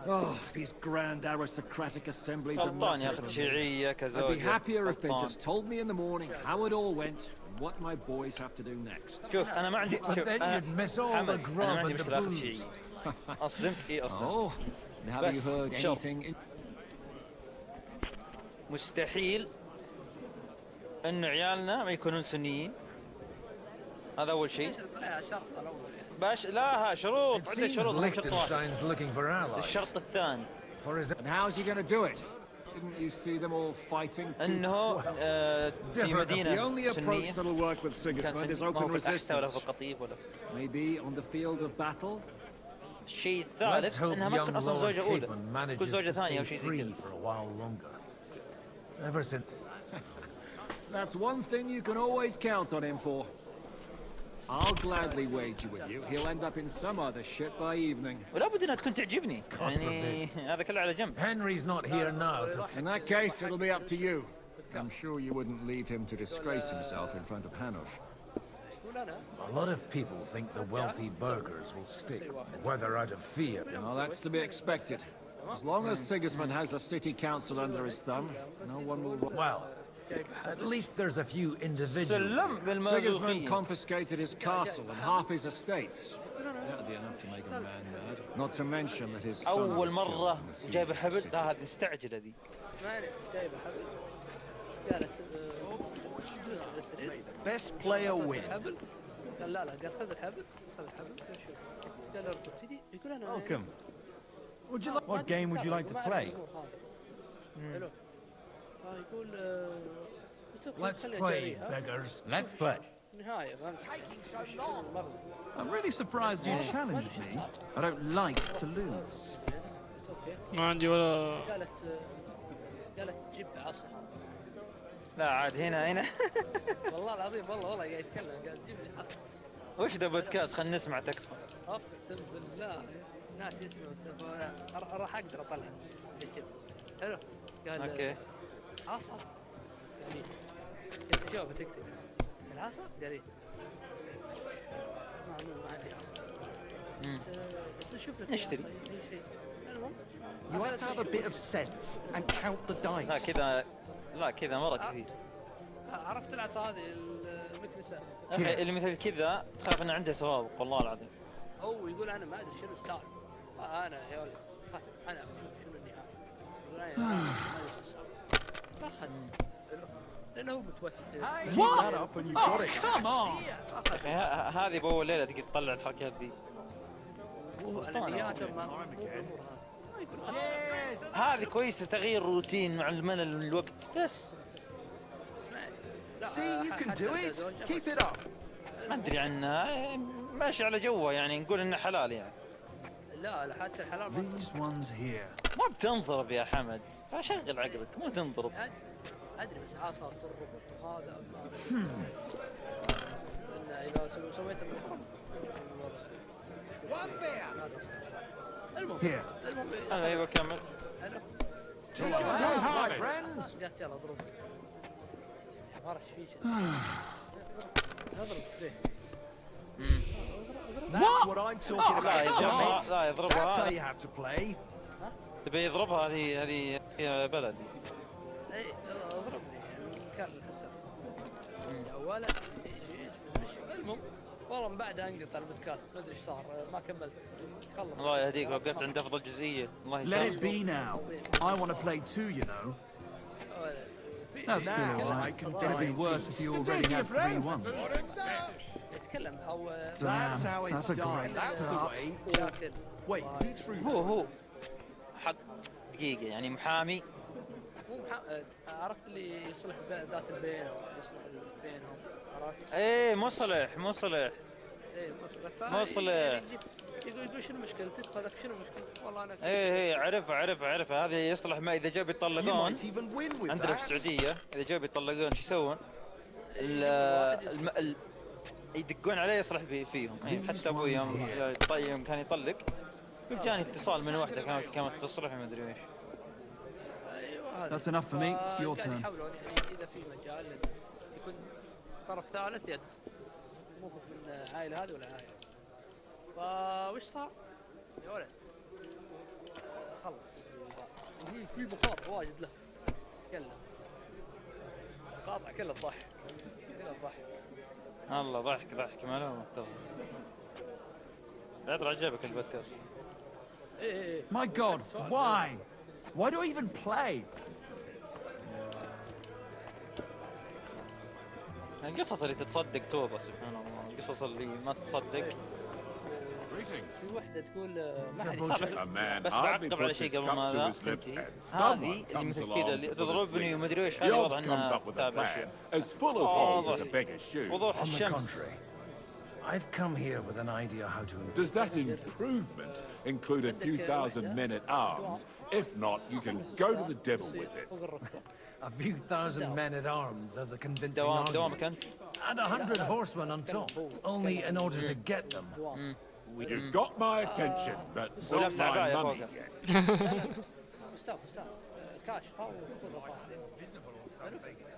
Oh, these grand aristocratic assemblies are غلطان يا nothing اخي for me. شيعية I'd be كزوجة. happier if they غلطان. just told me in the morning how it all went and what my boys have to do next. شوف انا ما عندي But شوف then أنا you'd miss all حمد، the أنا ما grub عندي and the مشكلة اخذ booze. شيعي. اصدمك اي اصدمك. Oh, and have you بس heard شرط. anything? مستحيل ان عيالنا ما يكونون سنيين. هذا اول شيء. شرط الاول يعني. باش لا شروط It عدة seems شروط مو شرط واحد. Liechtenstein's looking for allies. الشرط الثاني For his And how's he going to do it? Didn't you see them all fighting? انه في The مدينة only approach سنية that'll work with Sigismund is ما open هو في الأحساء ولا في resistance. القطيف ولا Maybe on the field of battle. الشيء Let's الثالث hope انها ما young تكون اصلا Lord زوجة اولى Capon تكون manages زوجة to ثانية او stay شيء زي free كذا. for a while longer. Ever since That's one thing you can always count on him for. I'll gladly wager with you he'll end up in some other shit by evening. ولا بد انها تكون تعجبني يعني هذا كله على جنب. Henry's not here now to... In that case, it'll be up to you. I'm sure you wouldn't leave him to disgrace himself in front of Hanush. A lot of people think the wealthy burghers will stick, whether out of fear. Well, that's to be expected. As long as Sigismund has the city council under his thumb, no one will... Well, at least there's a few individuals سلم here. Sigismund بالمازوخية. confiscated his castle and half his estates. That'd be enough to make a man mad. Not to mention that his son اول was مرة killed in the siege جايبة of the حبل city. هذه مستعجلة ذي. ماني جايبه حبل. قالت Best player win. حبل. قال لا قال خذ الحبل خذ الحبل شوف. قال اركض سيدي يقول انا Welcome. Would you like... What game would you like to play? حلو. يقول Let's play, beggars. Let's play. نهاية فهمت. I'm really surprised you challenged me. I don't like to lose. ما عندي ولا قالت جيب عصا. لا عاد هنا والله العظيم والله قاعد يتكلم قال جيب لي عصا. وش ذا بودكاست خلينا نسمع تكفى. اقسم بالله ناس يسمعوا راح اقدر اطلع حلو. قال اوكي عصا. يعني انت شوف تكتب العصا قال لي ما عندي عصا. بس شوف لك نشتري. اي شيء. المهم You have to have a bit of sense and count the لا dice. كذا لا كذا مرة كثير. عرفت العصا هذه المكنسة. اخي اللي مثل كذا تخاف انه عنده سوابق والله العظيم. هو يقول انا ما ادري شنو السالفه. انا يا ولد انا اشوف شنو النهايه. يقول انا ما ادري شنو السالفه. فاخذت لانه هو متوتر. اخي هذه باول ليلة تقدر تطلع الحركات ذي. انا نياته ما هذه كويسة تغيير روتين مع الملل من الوقت بس. See, you can do it. Keep it up. ما ادري عنها ماشي على جوه يعني نقول انه حلال يعني. لا حتى الحلال These ones here. ما بتنضرب يا حمد. شغل عقلك مو تنضرب. ادري بس حاصر الربط وهذا ان اذا سويت الربط المهم ايوه كمل. جات يلا اضرب ما راح فيش نضرب فيه. That's what I'm talking about. لا يضربها. That's how you have to play. تبي يضربها هذه بلد. اي اضربني كان الحساس يا ولد. المهم والله من بعدها انقطع البودكاست ما ادري ايش صار ما كملت خلص. الله يهديك وقفت عند افضل جزئيه. الله Let يسامحك. it be now. I want to play too, you know. That's still alright. It'd be worse if you already had 3-1. يتكلم او Damn, that's a great start. لكن هو حق دقيقة يعني محامي. مو عرفت اللي يصلح ذات البين او يصلح بينهم عرفت؟ ايه مصلح ايه مصلح. يقول شنو مشكلتك؟ هذاك شنو مشكلتك؟ والله انا ايه عرف هذا يصلح. ما اذا جاب يطلقون عندنا في السعودية اذا جاب يطلقون شو يسوون؟ يدقون عليه يصلح فيهم. حتى ابوي يوم كان يطلق جاني اتصال من واحدة كانت تصلح ما ادري ايش. ايوه That's enough for me. Your turn. يحاولون اذا في مجال يكون طرف ثالث يدخل مو من عائلة هذه ولا عائلة. فوش صار؟ يا ولد خلص في مقاطع واجد له كله مقاطع كله ضحك الله ضحك ما له محتوى. لا عجبك البودكاست. ايه My God, why do I even play? القصص اللي تتصدق توبة سبحان الله. القصص اللي ما تتصدق. في وحدة تقول بس بعقب على شيء قبل ما ذا تنتهي. هذه اللي مثل كذا اللي تضربني وما ادري ايش. هذه واضح انها تتابع اشياء. وضوح الشمس. I've come here with an idea how to... Does that improvement include a few thousand men at arms? If not, you can go to the devil with it. A few thousand men at arms as a convincing argument. And 100 horsemen on top. Only in order to get them. You've got my attention, but not my money yet.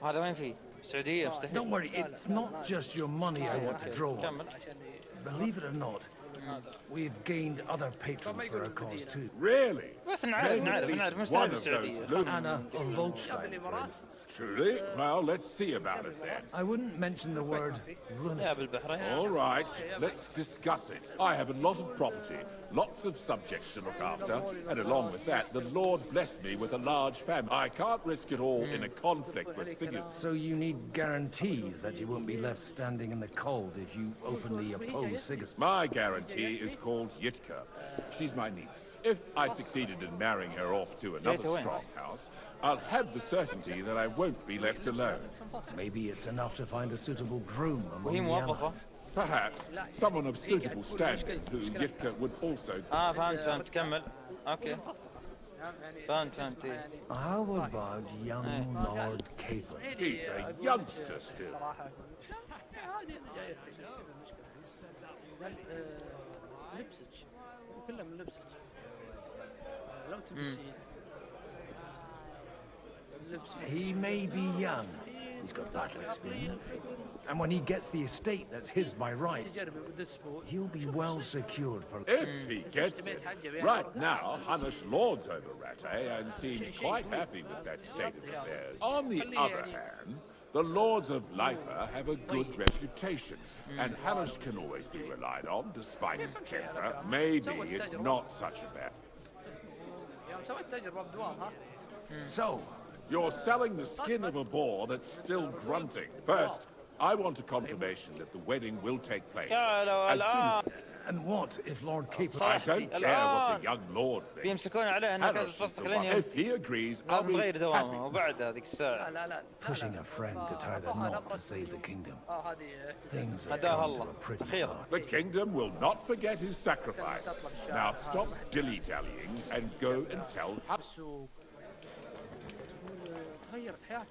هذا وين فيه؟ السعودية مستحيل. Don't worry, it's not just your money I want to draw on. Believe it or not, we've gained other patrons for our cause too. Really? بس نعرف مستحيل السعودية. Anna of Volstein, for instance. Truly? Well, let's see about it then. I wouldn't mention the word lunatic. All right, let's discuss it. I have a lot of property, lots of subjects to look after, and along with that, the Lord blessed me with a large family. I can't risk it all in a conflict with Sigismund. So you need guarantees that you won't be left standing in the cold if you openly oppose Sigismund. My guarantee is called Yitka. She's my niece. If I succeeded in marrying her off to another strong house, I'll have the certainty that I won't be left alone. Maybe it's enough to find a suitable groom among the allies. Perhaps someone of suitable standing who Yitka would also... فهمت كمل. اوكي فهمت. How about young Lord Capon? He's a youngster still. لبسك كله من لبسك لو تلبسين He may be young. He's got battle experience. And when he gets the estate that's his by right, he'll be well secured for... If he gets it. Right now, Hamish lords over Rattay and seems quite happy with that state of affairs. On the other hand, the Lords of Lipa have a good reputation, and Hamish can always be relied on despite his temper. Maybe it's not such a bad... So, you're selling the skin of a boar that's still grunting. First, I want a confirmation that the wedding will take place. As soon as... And what if Lord Capon... I don't care what the young lord thinks. بيمسكون عليه انك تصدق لين If he agrees, I'll be تغير دوامه happy. وبعد هذيك الساعة. Pushing a friend to tie the knot to save the kingdom. Things have هداها come to الله. a pretty pass. The kingdom will not forget his sacrifice. Now stop dilly-dallying and go and tell... تغيرت حياتي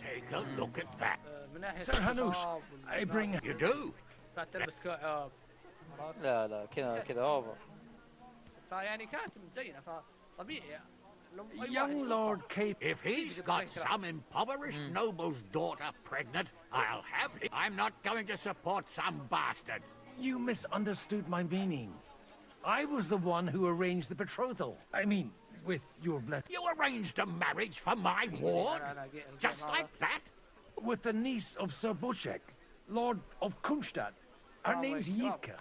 Take a look at that. من ناحيه Sir Hanush, I bring... You do? تلبس كعاب. لا كذا اوفر. فيعني كانت مزينه فطبيعي. Young Lord Cape... If he's got some impoverished noble's daughter pregnant, I'll have him. I'm not going to support some bastard. You misunderstood my meaning. I was the one who arranged the betrothal. I mean, with your blessing. You arranged a marriage for my ward? Just like that? With the niece of Sir Bochek, Lord of Kunstadt. Her name's Yivka.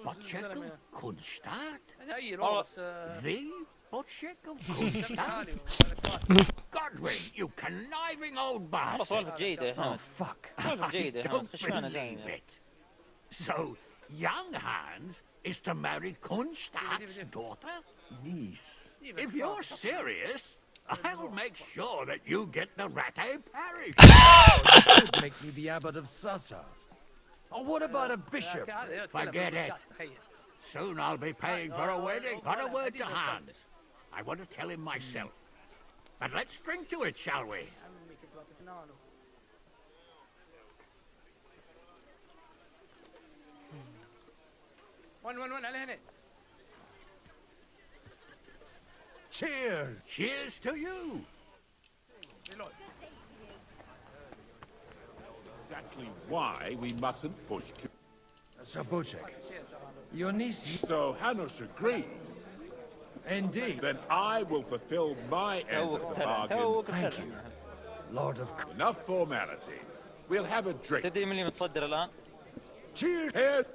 Bochek of Kunstadt? The Bochek of Kunstadt? Godwin, you conniving old bastard. Oh, fuck. I don't believe it. So, young Hans is to marry Kunstadt's daughter? Niece. If you're serious, I'll make sure that you get the Rattay parish. You could make me the abbot of Sassa. Or what about a bishop? Forget it. Soon I'll be paying for a wedding. Not a word to Hans. I want to tell him myself. But let's drink to it, shall we? وين على هنا. Cheers! Cheers to you! Exactly why we mustn't push too... Sir Bochek, your niece... So Hanush agreed. Indeed. Then I will fulfill my end of the bargain. Thank you, Lord of... Enough formality. We'll have a drink. تدري من اللي متصدر الان؟ Cheers! Here.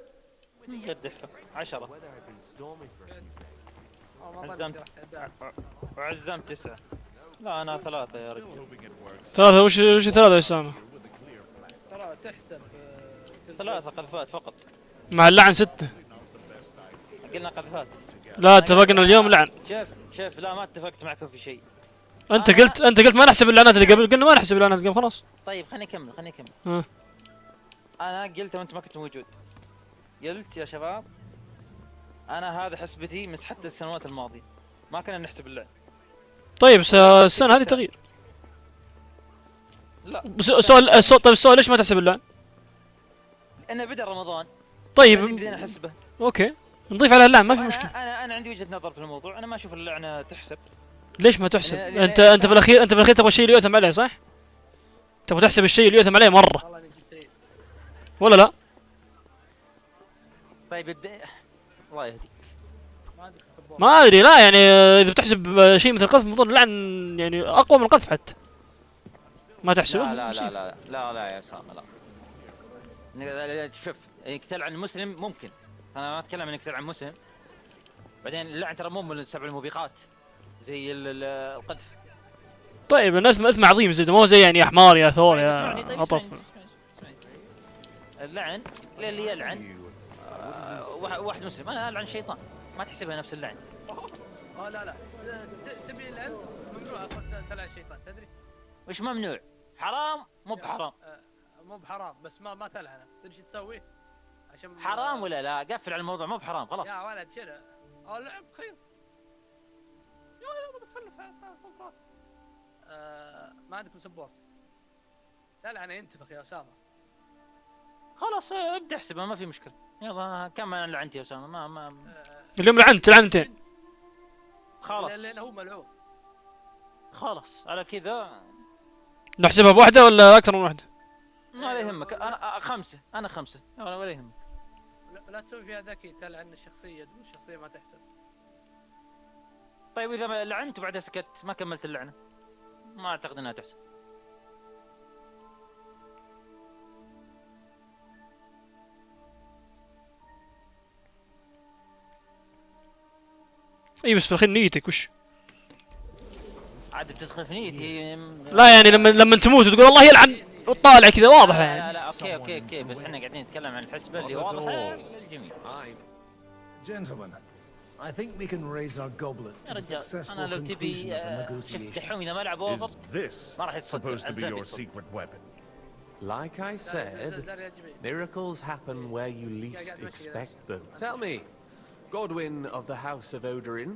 قد 10 عزمت 9. لا انا 3 يا رجل. 3 وش 3 يا اسامه؟ ترى تحسب 3 قذفات فقط. مع اللعن 6. قلنا قذفات. لا اتفقنا اليوم لعن. شوف لا ما اتفقت معكم في شيء. انت قلت ما نحسب اللعنات اللي قبل، قلنا ما نحسب اللعنات قبل خلاص. طيب خليني اكمل. انا قلت وانت ما كنت موجود. قلت يا شباب انا هذا حسبتي مسحت السنوات الماضيه، ما كنا نحسب اللعن. طيب السنه هذه تغيير. لا طيب السؤال ليش ما تحسب اللعن؟ لانه بدا رمضان. طيب بدينا نحسبه. اوكي نضيف على اللعن ما في مشكله. انا عندي وجهه نظر في الموضوع، انا ما اشوف اللعنه تحسب. ليش ما تحسب؟ انت في الاخير تبغى الشيء اللي يؤثم عليه صح؟ تبغى تحسب الشيء اللي يؤثم عليه مره ولا لا؟ طيب الله يهديك. ما ادري لا يعني اذا بتحسب شيء مثل القذف المفروض اللعن يعني اقوى من القذف حتى. ما تحسبه؟ لا يا اسامه لا. شوف انك تلعن مسلم ممكن، انا ما اتكلم انك تلعن مسلم. بعدين اللعن ترى مو من 7 الموبقات زي القذف. طيب الاثم عظيم زي ما هو زي يعني يا حمار يا ثور يا عطف. اللعن اللي يلعن واحد مسلم، انا العن شيطان ما تحسبها نفس اللعن. لا تبي العن ممنوع تلعن شيطان تدري؟ وش ممنوع؟ حرام مو بحرام. مو بحرام بس ما تلعنه، تدري ايش تسوي؟ عشان حرام ولا لا؟ قفل على الموضوع مو بحرام خلاص. يا ولد شنو؟ اللعب خير. يلا بتخلف طب ما عندكم سبورت. تلعنه ينتفخ يا اسامه. خلاص ابدا احسبها ما في مشكله. يلا كم انا لعنت يا اسامه ما اليوم لعنتين خلاص لان هو ملعون. خلاص على كذا نحسبها بواحده ولا اكثر من واحده؟ ما لا يهمك. انا 5 يلا ولا يهمك. لا تسوي فيها ذكي تلعن الشخصيه تقول الشخصيه ما تحسب. طيب اذا لعنت وبعدها سكت ما كملت اللعنه ما اعتقد انها تحسب. اي بس في الاخير نيتك وش؟ عاد بتدخل في نيتي. لا يعني لما تموت وتقول الله يلعن وتطالع كذا واضحه يعني. لا اوكي بس احنا قاعدين نتكلم عن الحسبه اللي واضحه للجميع. Gentlemen, I think we can raise our goblets to the successful conclusion of the negotiations. Is this supposed to be your secret weapon? Like I said, miracles happen where you least expect them. Tell me, Godwin of the House of Odorin,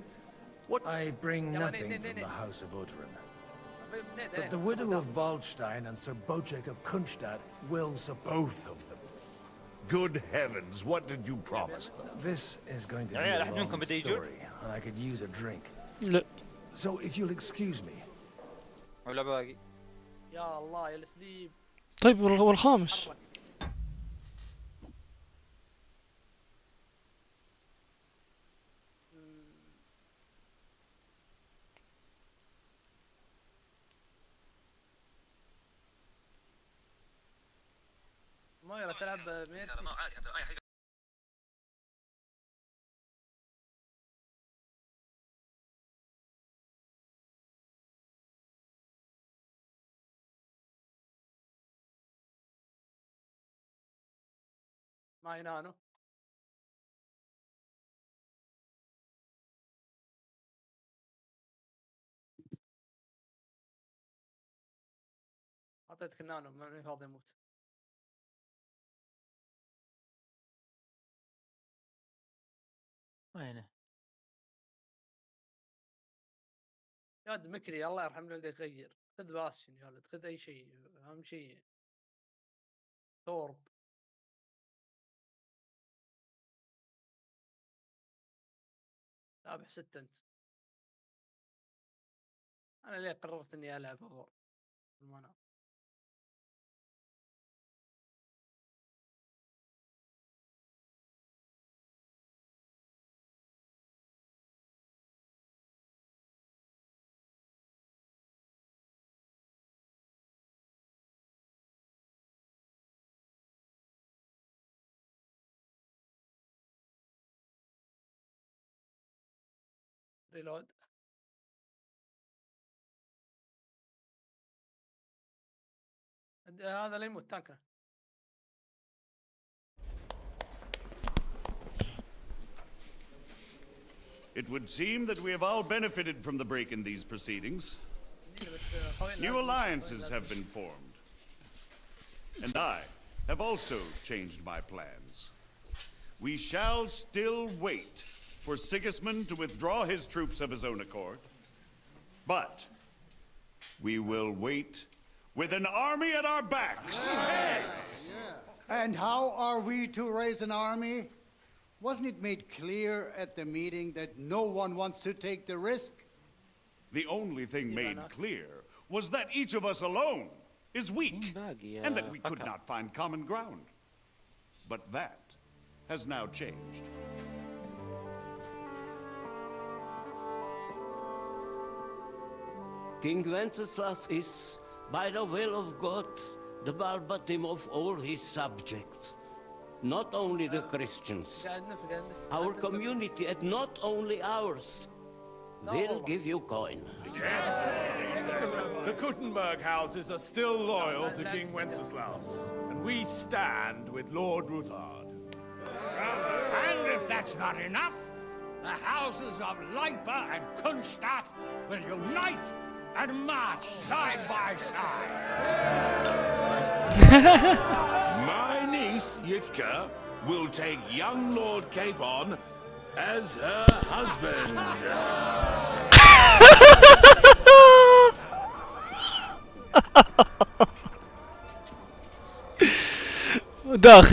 what... I bring nothing from the House of Odorin. But the widow of Waldstein and Sir Bocek of Kunstadt will support both of them. Good heavens, what did you promise them? This is going to be a long story, and I could use a drink. So if you'll excuse me. يا الله يا السليب. طيب والخامس. ما يلا تلعب ميرتي. ما ينانو. أعطيتك النانو ما فاضي يموت. وينه؟ يا ولد مكري الله يرحمه اللي يغير. خذ باسشن يا ولد خذ أي شيء أهم شيء. ثورب. تابع 6 أنت. أنا ليه قررت إني ألعب أفور المنام. ريلود. هذا اللي يموت تانكنا. It would seem that we have all benefited from the break in these proceedings. New alliances have been formed. And I have also changed my plans. We shall still wait for Sigismund to withdraw his troops of his own accord. But we will wait with an army at our backs. Yes. And how are we to raise an army? Wasn't it made clear at the meeting that no one wants to take the risk? The only thing made clear was that each of us alone is weak, and that we could not find common ground. But that has now changed. King Wenceslas is, by the will of God, the Balbatim of all his subjects. Not only the Christians, our community, and not only ours. They'll give you coin. Yes! The Kuttenberg houses are still loyal to King Wenceslas, and we stand with Lord Ruthard. And if that's not enough, the houses of Leipa and Kunstadt will unite and march side by side. My niece, Yitka, will take young Lord Capon as her husband. داخ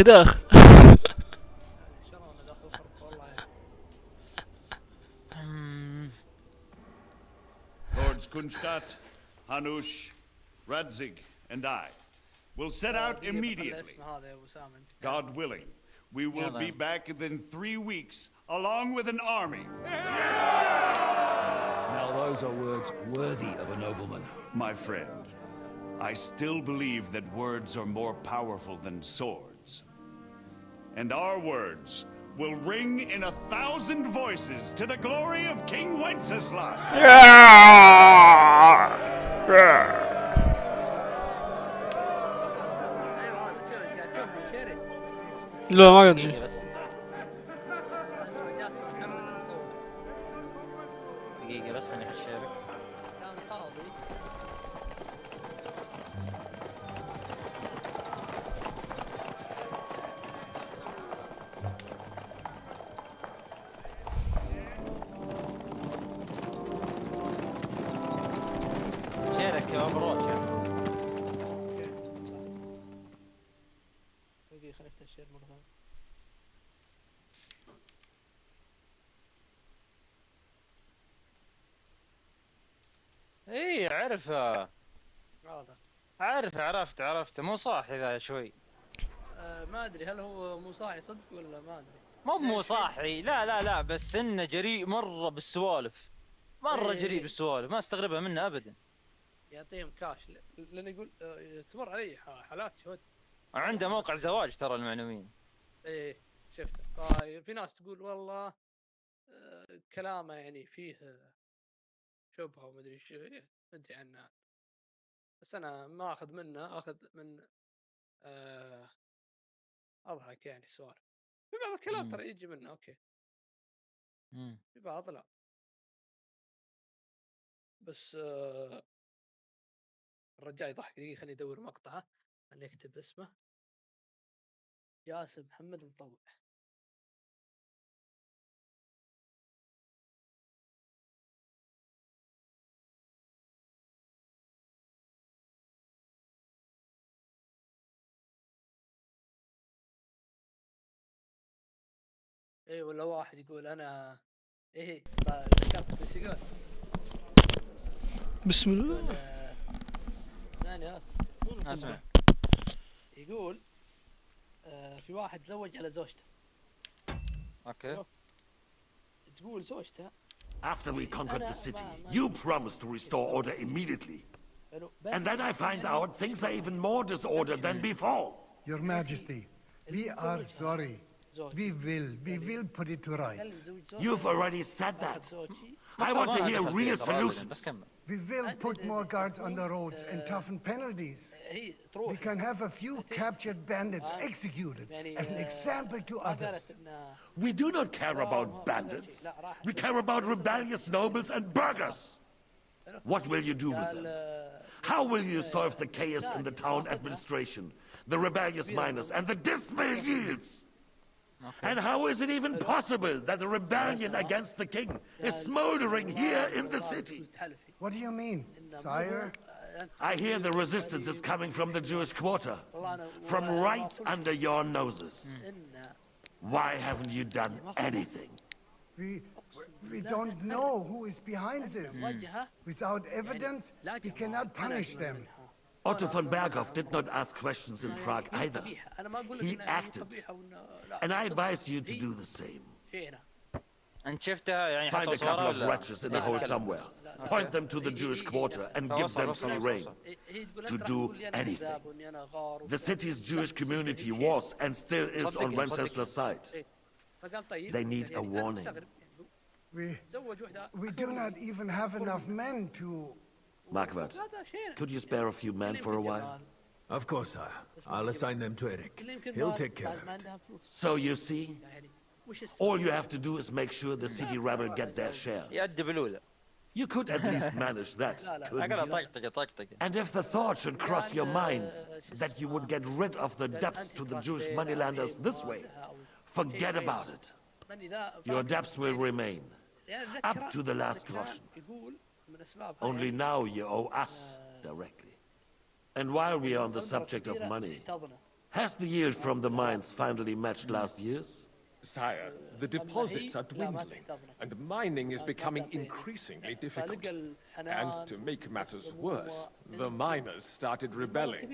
Lords Kunstadt, Hanush, Radzig, and I will set out immediately. God willing, we will be back within 3 weeks, along with an army. Now those are words worthy of a nobleman. My friend, I still believe that words are more powerful than swords. And our words will ring in 1,000 voices to the glory of King Wenceslas. لا ما قد شيء. دقيقة بس خليني اشارك. شارك. اوكي اوفر يعني. خليني افتح الشير مرة ثانية. اي عرفه. عرفت مو صاحي ذا شوي. ما ادري هل هو مو صاحي صدق ولا ما ادري. مو صاحي، لا بس انه جريء مرة بالسوالف. مرة جريء بالسوالف، ما استغربها منه ابدا. يعطيهم كاش لان يقول تمر علي حالات شهود. عنده موقع زواج ترى المعلومين. ايه شفته. في ناس تقول والله كلامه يعني فيه شبهه ومدري ايش، ادري عنه. بس انا ما اخذ منه، اخذ من اضحك يعني السوالف. في بعض الكلام ترى يجي منه اوكي، في بعض لا. بس الرجال يضحك. دقيقة خليني ادور مقطعه، خليني اكتب اسمه. جاسم محمد مطوع. ايه ولا واحد يقول انا ايه ذكرت ايش يقول. بسم الله. اسمعني اسمع. يقول في واحد تزوج على زوجته. اوكي. تقول زوجته After we conquered the city, you promised to restore order immediately. And then I find out things are even more disordered than before. Your Majesty, we are sorry. We will put it to rights. You've already said that. I want to hear real solutions. We will put more guards on the roads and toughen penalties. We can have a few captured bandits executed as an example to others. We do not care about bandits. We care about rebellious nobles and burghers. What will you do with them? How will you solve the chaos in the town administration, the rebellious miners, and the dismal yields? And how is it even possible that a rebellion against the king is smoldering here in the city? What do you mean, sire? I hear the resistance is coming from the Jewish quarter, from right under your noses. Why haven't you done anything? We don't know who is behind this. Without evidence, we cannot punish them. Otto von Berghoff did not ask questions in Prague either. He acted. And I advise you to do the same. Find a couple of wretches in a hole somewhere. Point them to the Jewish quarter and give them free rein to do anything. The city's Jewish community was and still is on Wenceslas' side. They need a warning. We do not even have enough men to... Marquardt, could you spare a few men for a while? Of course, sire. I'll assign them to Eric. He'll take care of it. So you see, all you have to do is make sure the city rebel get their share. You could at least manage that, couldn't you? And if the thought should cross your minds that you would get rid of the debts to the Jewish moneylanders this way, forget about it. Your debts will remain, up to the last groschen. Only now you owe us directly. And while we are on the subject of money, has the yield from the mines finally matched last year's? Sire, the deposits are dwindling, and mining is becoming increasingly difficult. And to make matters worse, the miners started rebelling.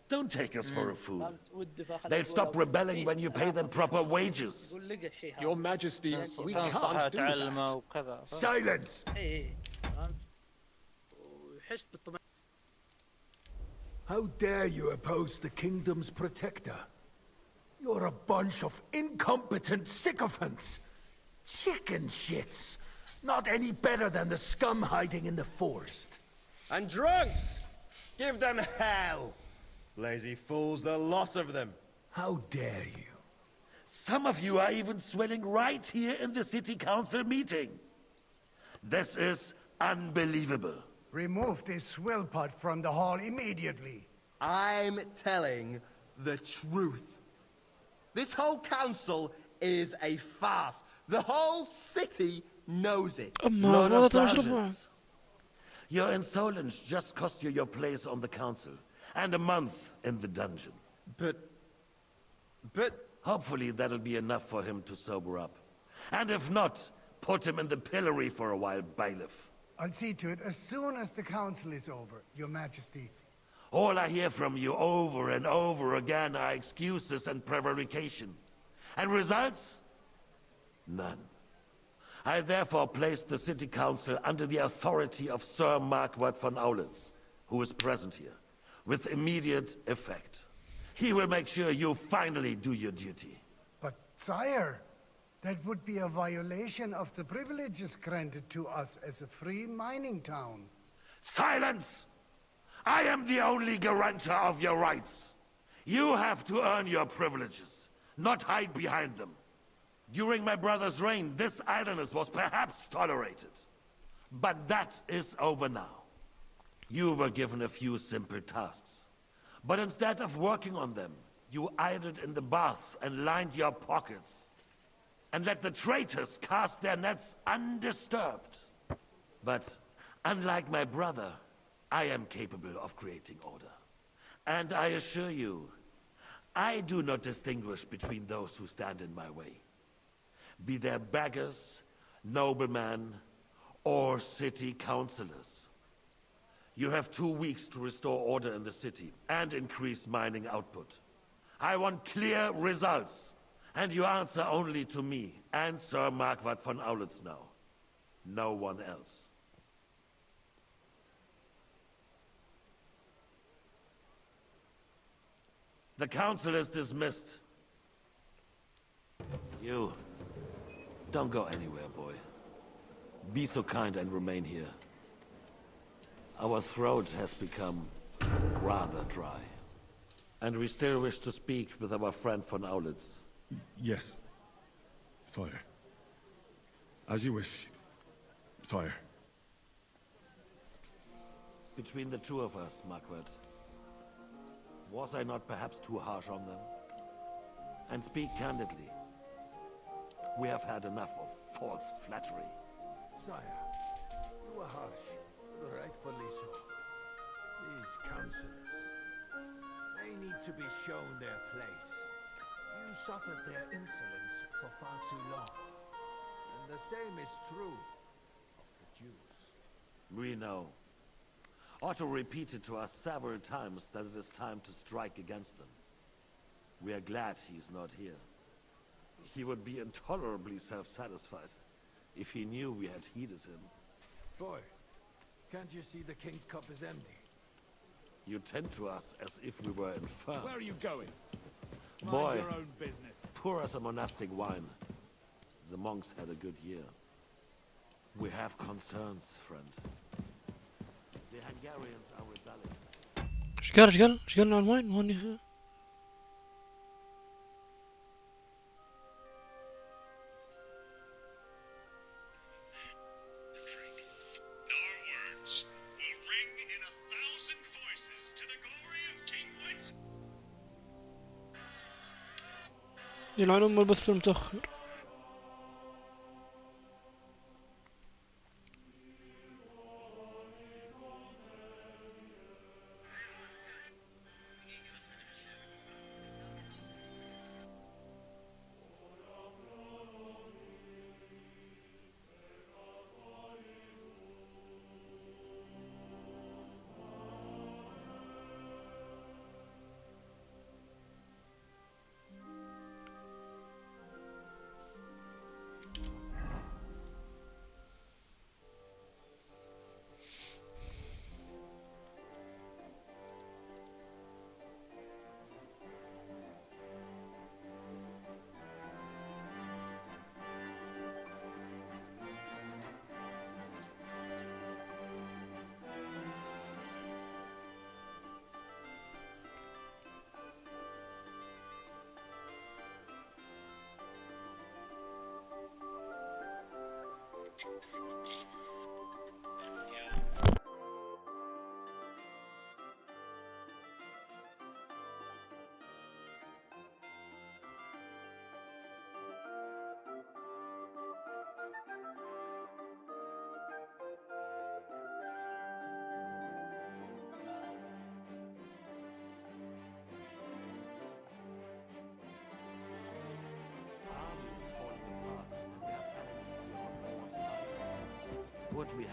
Don't take us for a fool. They'll stop rebelling when you pay them proper wages. Your Majesty, we can't do that. Silence! How dare you oppose the kingdom's protector? You're a bunch of incompetent sycophants. Chicken shits. Not any better than the scum hiding in the forest. And drunks! Give them hell! Lazy fools, the lot of them. How dare you? Some of you are even swelling right here in the city council meeting. This is unbelievable. Remove this swillpot from the hall immediately. I'm telling the truth. This whole council is a farce. The whole city knows it. Lord of Sargents, Your insolence just cost you your place on the council, and a month in the dungeon. But... Hopefully that'll be enough for him to sober up. And if not, put him in the pillory for a while, bailiff. I'll see to it as soon as the council is over, Your Majesty. All I hear from you over and over again are excuses and prevarication. And results? None. I therefore placed the city council under the authority of Sir Marquardt von Aulitz, who is present here, with immediate effect. He will make sure you finally do your duty. But, sire, that would be a violation of the privileges granted to us as a free mining town. Silence! I am the only guarantor of your rights. You have to earn your privileges, not hide behind them. During my brother's reign, this idleness was perhaps tolerated. But that is over now. You were given a few simple tasks. But instead of working on them, you idled in the baths and lined your pockets. And let the traitors cast their nets undisturbed. But unlike my brother, I am capable of creating order. And I assure you, I do not distinguish between those who stand in my way. Be they beggars, noblemen, or city councillors. You have 2 weeks to restore order in the city and increase mining output. I want clear results, and you answer only to me and Sir Marquardt von Aulitz now. No one else. The council is dismissed. You... don't go anywhere, boy. Be so kind and remain here. Our throat has become rather dry. And we still wish to speak with our friend von Aulitz. Yes, sire. As you wish, sire. Between the two of us, Marquardt, was I not perhaps too harsh on them? And speak candidly. We have had enough of false flattery. Sire, you were harsh, rightfully so. These councillors, they need to be shown their place. You suffered their insolence for far too long. And the same is true of the Jews. We know. Otto repeated to us several times that it is time to strike against them. We are glad he's not here. He would be intolerably self-satisfied if he knew we had heeded him. Boy, can't you see the king's cup is empty? You tend to us as if we were infirm. Where are you going? Boy, Mind your own business. pour us a monastic wine. The monks had a good year. We have concerns, friend. The Hungarians are rebelling. ايش قال العنوان هون؟ يلعن ام البث المتأخر.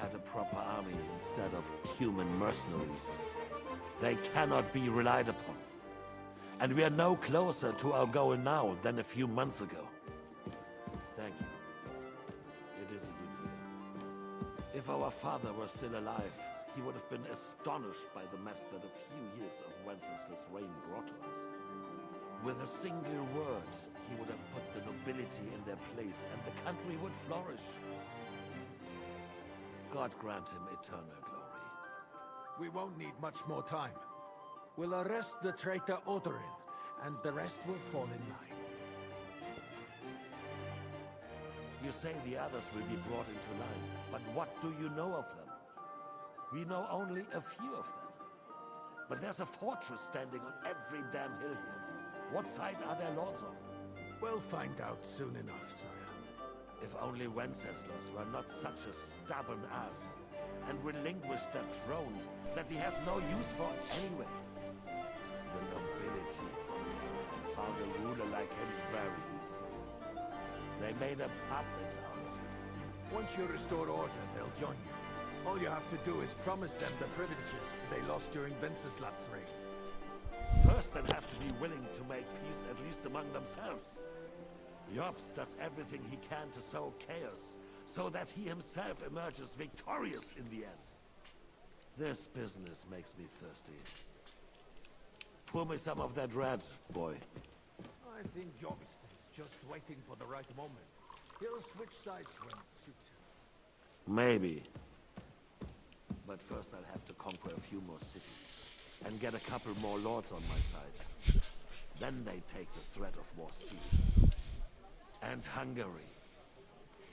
had a proper army instead of human mercenaries. They cannot be relied upon. And we are no closer to our goal now than a few months ago. Thank you. It is a good year. If our father were still alive, he would have been astonished by the mess that a few years of Wenceslas' reign brought to us. With a single word, he would have put the nobility in their place, and the country would flourish. God grant him eternal glory. We won't need much more time. We'll arrest the traitor Odorin, and the rest will fall in line. You say the others will be brought into line, but what do you know of them? We know only a few of them. But there's a fortress standing on every damn hill here. What side are their lords on? We'll find out soon enough, sire. If only Wenceslas were not such a stubborn ass, and relinquished that throne that he has no use for anyway. The nobility, on the other hand, found a ruler like him very useful. They made a puppet out of him. Once you restore order, they'll join you. All you have to do is promise them the privileges they lost during Wenceslas' reign. First, they'll have to be willing to make peace at least among themselves. Jobst does everything he can to sow chaos, so that he himself emerges victorious in the end. This business makes me thirsty. Pour me some of that red, boy. I think Jobst is just waiting for the right moment. He'll switch sides when it suits him. Maybe. But first I'll have to conquer a few more cities, and get a couple more lords on my side. Then they take the threat of war seriously. And Hungary.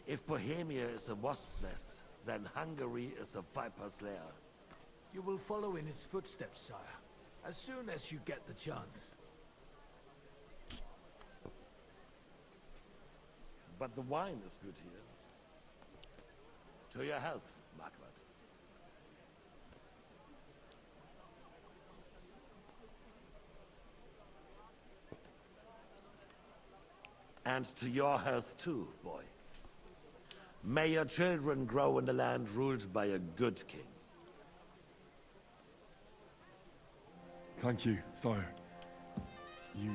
If Bohemia is a wasp nest, then Hungary is a viper's lair. You will follow in his footsteps, sire, as soon as you get the chance. But the wine is good here. To your health, Marquardt. And to your health too, boy. May your children grow in a land ruled by a good king. Thank you, sire. You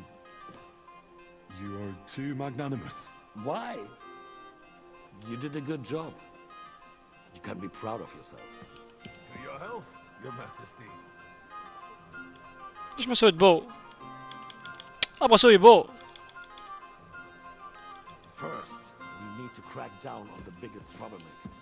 are too magnanimous. Why? You did a good job. You can be proud of yourself. To your health, your majesty. ليش ما سويت بو؟ ابغى اسوي بو. First, we need to crack down on the biggest troublemakers.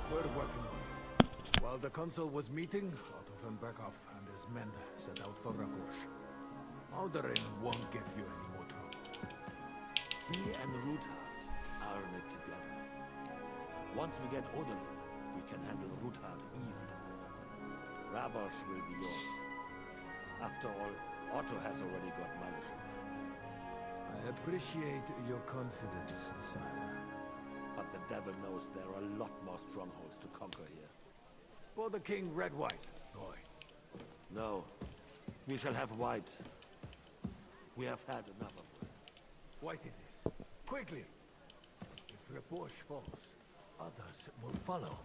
We're working on it. While the consul was meeting, Otto von Berghoff and his men set out for Rabosch. Odorin won't give you any more trouble. He and Ruthard are in it together. Once we get Odorin, we can handle Ruthard easily. Rabosch will be yours. After all, Otto has already got Malyshev. I appreciate your confidence, sire. But the devil knows there are a lot more strongholds to conquer here. For the king, red wine, boy. No. We shall have white. We have had enough of it. White it is. Quickly! If Rabosch falls, others will follow.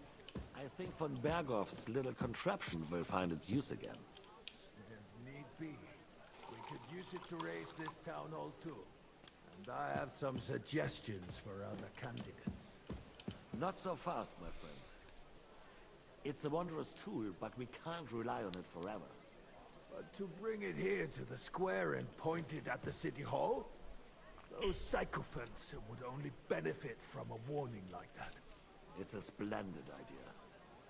I think von Berghoff's little contraption will find its use again. If need be, we could use it to raise this town hall too. And I have some suggestions for other candidates. Not so fast, my friend. It's a wondrous tool, but we can't rely on it forever. But to bring it here to the square and point it at the city hall? Those sycophants would only benefit from a warning like that. It's a splendid idea,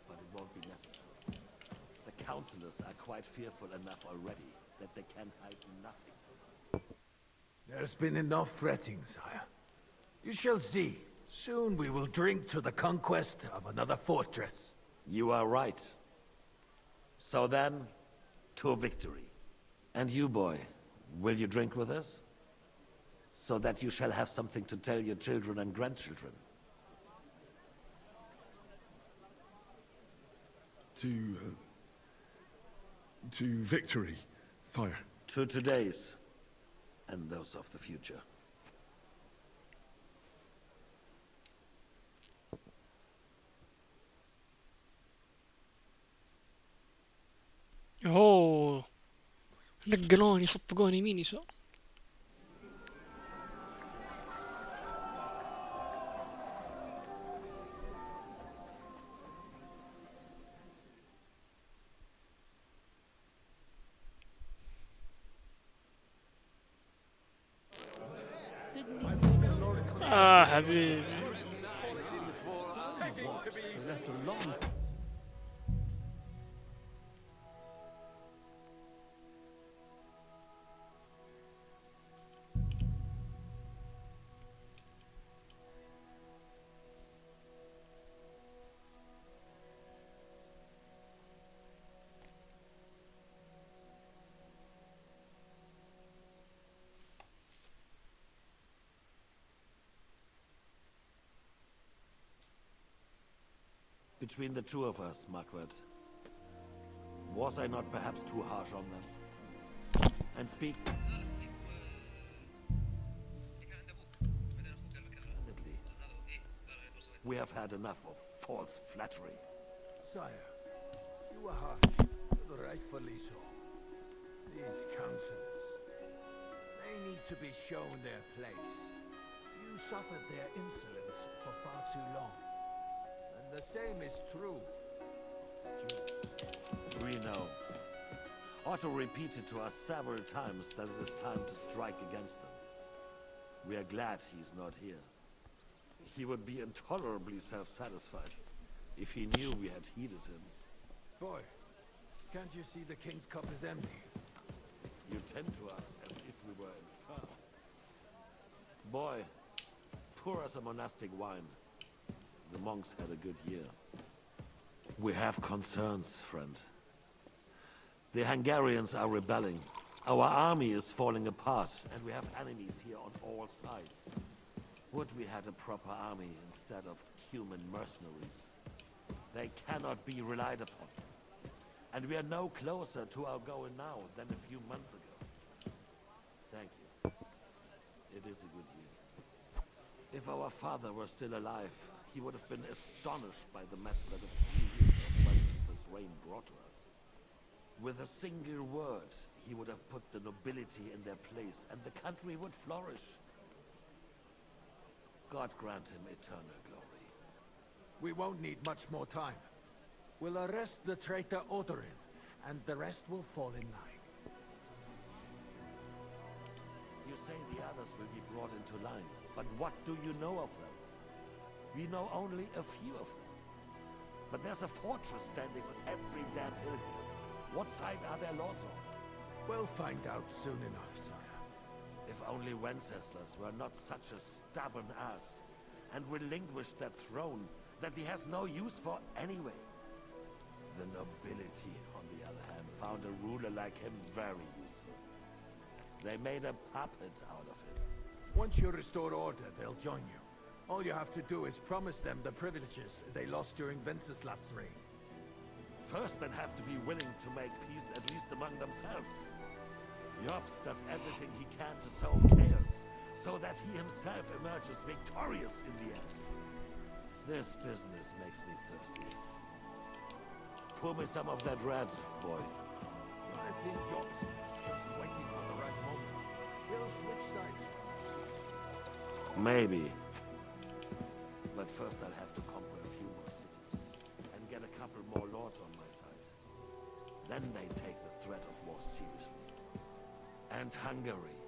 but it won't be necessary. The councillors are quite fearful enough already that they can hide nothing from us. There's been enough fretting, sire. You shall see. Soon we will drink to the conquest of another fortress. You are right. So then, to victory. And you, boy, will you drink with us? So that you shall have something to tell your children and grandchildren. To victory, sire. To today's, and those of the future. اوه نقلوني صفقوني يمين يسار. حبيبي. Between the two of us, Marquardt, was I not perhaps too harsh on them? And speak... Candidly, we have had enough of false flattery. Sire, you are harsh, but rightfully so. These councillors, they need to be shown their place. You suffered their insolence for far too long. And the same is true. Jews. We know. Otto repeated to us several times that it is time to strike against them. We are glad he's not here. He would be intolerably self-satisfied if he knew we had heeded him. Boy, can't you see the king's cup is empty? You tend to us as if we were infirm. Boy, pour us a monastic wine. The monks had a good year. We have concerns, friend. The Hungarians are rebelling. Our army is falling apart, and we have enemies here on all sides. Would we had a proper army instead of human mercenaries? They cannot be relied upon. And we are no closer to our goal now than a few months ago. Thank you. It is a good year. If our father were still alive, he would have been astonished by the mess that a few years of Wencesla's reign brought to us. With a single word, he would have put the nobility in their place, and the country would flourish. God grant him eternal glory. We won't need much more time. We'll arrest the traitor Odorin, and the rest will fall in line. You say the others will be brought into line, but what do you know of them? We know only a few of them. But there's a fortress standing on every damn hill here. What side are their lords on? We'll find out soon enough, sire. If only Wenceslas were not such a stubborn ass, and relinquished that throne that he has no use for anyway. The nobility, on the other hand, found a ruler like him very useful. They made a puppet out of him. Once you restore order, they'll join you. All you have to do is promise them the privileges they lost during Wenceslas' reign. First, they'd have to be willing to make peace at least among themselves. Jobst does everything he can to sow chaos, so that he himself emerges victorious in the end. This business makes me thirsty. Pour me some of that red, boy. I think Jobst is just waiting for the right moment. He'll switch sides from us. Maybe. But first I'll have to conquer a few more cities, and get a couple more lords on my side. Then they take the threat of war seriously. And Hungary.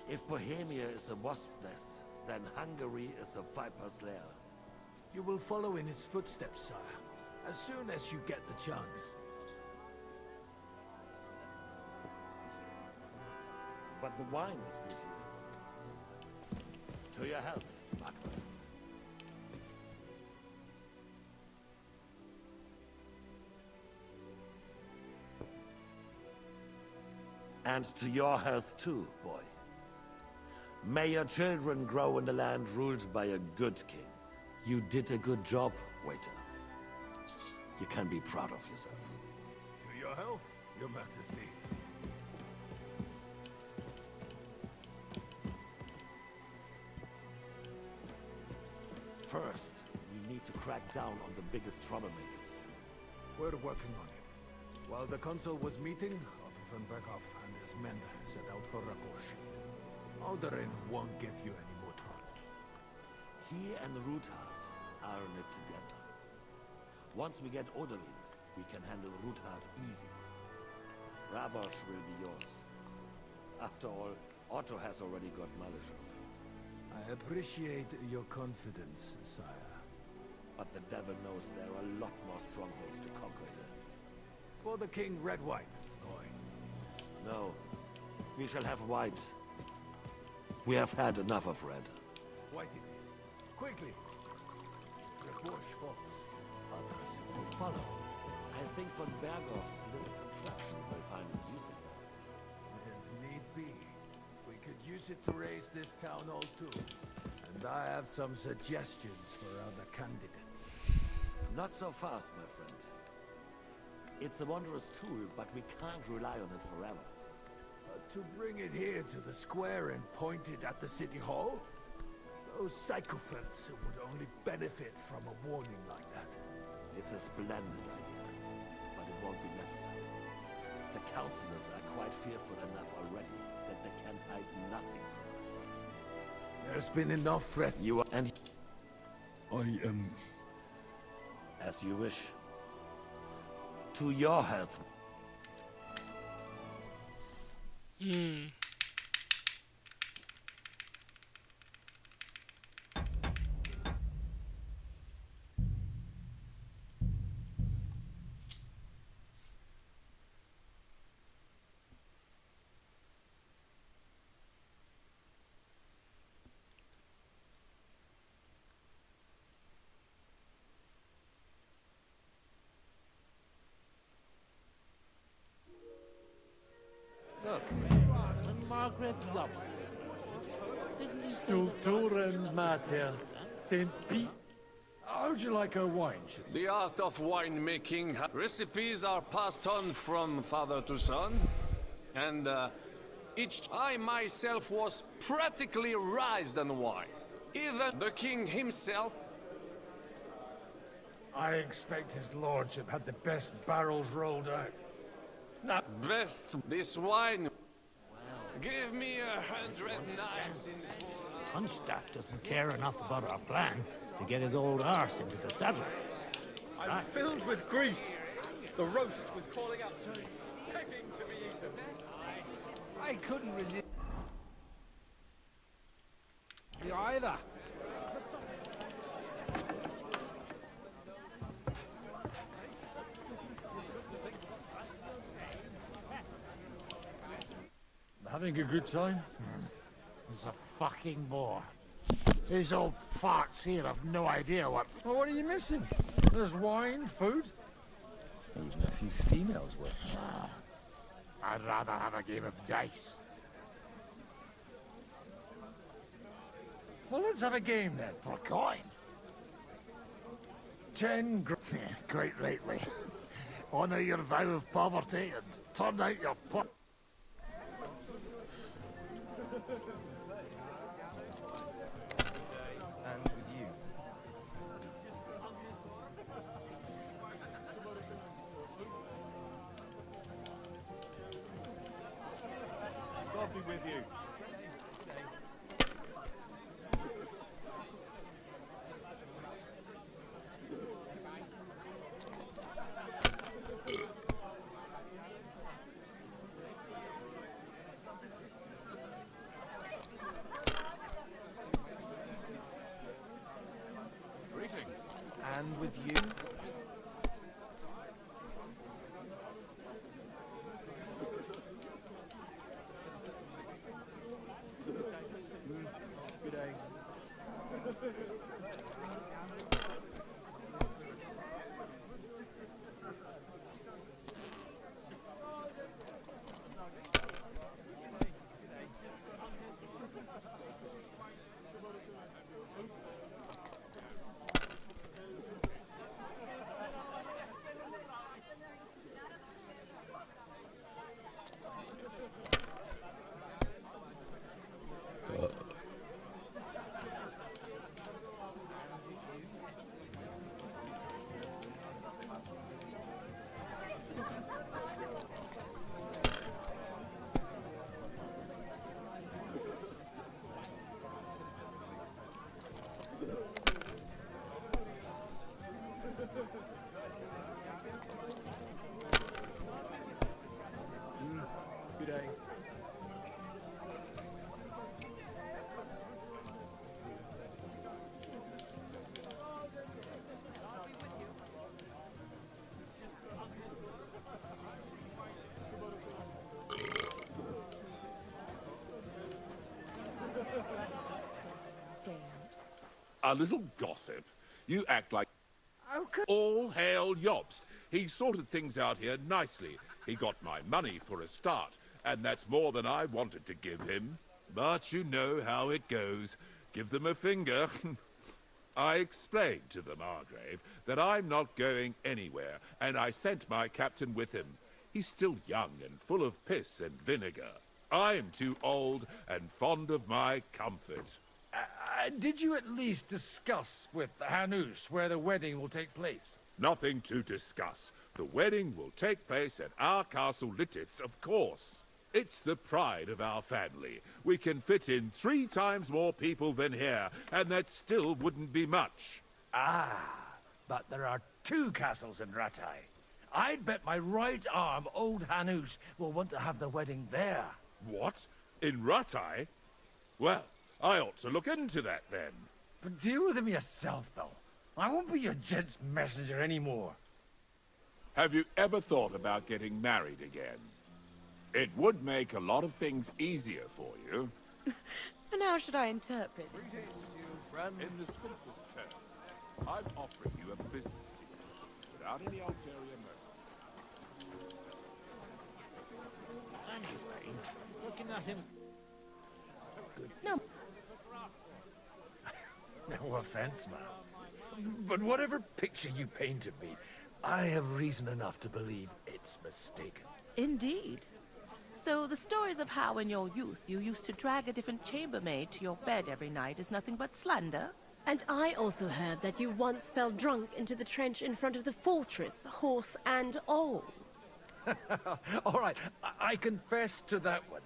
If Bohemia is a wasp's nest, then Hungary is a viper's lair. You will follow in his footsteps, sire, as soon as you get the chance. But the wine is good here. To To your health, Margaret. And to your health too, boy. May your children grow in the land ruled by a good king. You did a good job, waiter. You can be proud of yourself. To your health, Your Majesty. First, we need to crack down on the biggest troublemakers. We're working on it. While the consul was meeting, Otto von Berghoff and his men set out for Rakosh. Alderin won't give you any more trouble. He and Ruthard are in it together. Once we get Odorin, we can handle Ruthard easily. Rabosh will be yours. After all, Otto has already got Malishov. I appreciate your confidence, sire. But the devil knows there are a lot more strongholds to conquer yet. For the king, red wine, boy. No. We shall have white. We have had enough of red. White it is. Quickly! Rakosh falls. Others will follow. I think von Berghoff's little contraption will find its use again. If need be. We could use it to raise this town hall too. And I have some suggestions for other candidates. Not so fast, my friend. It's a wondrous tool, but we can't rely on it forever. To bring it here to the square and point it at the city hall? Those sycophants would only benefit from a warning like that. It's a splendid idea, but it won't be necessary. The councillors are quite fearful enough already that they can hide nothing from us. There's been enough threat. You are... and... I am... As you wish. To your health. Look, when Margaret Lobster. Stulturen Mater, St. Pete. How would you like a wine? The art of winemaking. Recipes are passed on from father to son. And I myself was practically raised on wine. Even the king himself. I expect his lordship had the best barrels rolled out. Not best, this wine. Give me 100 knives in... Hunchstack doesn't care enough about our plan to get his old arse into the saddle. I'm filled with grease. The roast was calling out to me, begging to be eaten. I couldn't resist you either. Having a good time? He's a fucking bore. These old farts here have no idea what... Well, what are you missing? There's wine, food. Even a few females with. I'd rather have a game of dice. Well, let's have a game then. For coin. 10 Quite rightly. Honour your vow of poverty and turn out your pot. And with you. God be with you. And with you. Good day. Good day. A little gossip. You act like... All hail Jobst. He sorted things out here nicely. He got my money for a start, and that's more than I wanted to give him. But you know how it goes. Give them a finger. I explained to the Margrave that I'm not going anywhere, and I sent my captain with him. He's still young and full of piss and vinegar. I'm too old and fond of my comfort. Did you at least discuss with Hanus where the wedding will take place? Nothing to discuss. The wedding will take place at our castle Lititz, of course. It's the pride of our family. We can fit in 3 times more people than here, and that still wouldn't be much. Ah, but there are 2 castles in Rattay. I'd bet my right arm old Hanus will want to have the wedding there. What? In Rattay? Well, I ought to look into that then. But deal with him yourself, though. I won't be your gent's messenger anymore. Have you ever thought about getting married again? It would make a lot of things easier for you. And how should I interpret this? In the simplest terms, I'm offering you a business deal without any ulterior motive. Anyway, looking at him... No. No offense, man. But whatever picture you painted me, I have reason enough to believe it's mistaken. Indeed. So the stories of how in your youth you used to drag a different chambermaid to your bed every night is nothing but slander? And I also heard that you once fell drunk into the trench in front of the fortress, horse and all. All right, I confess to that one.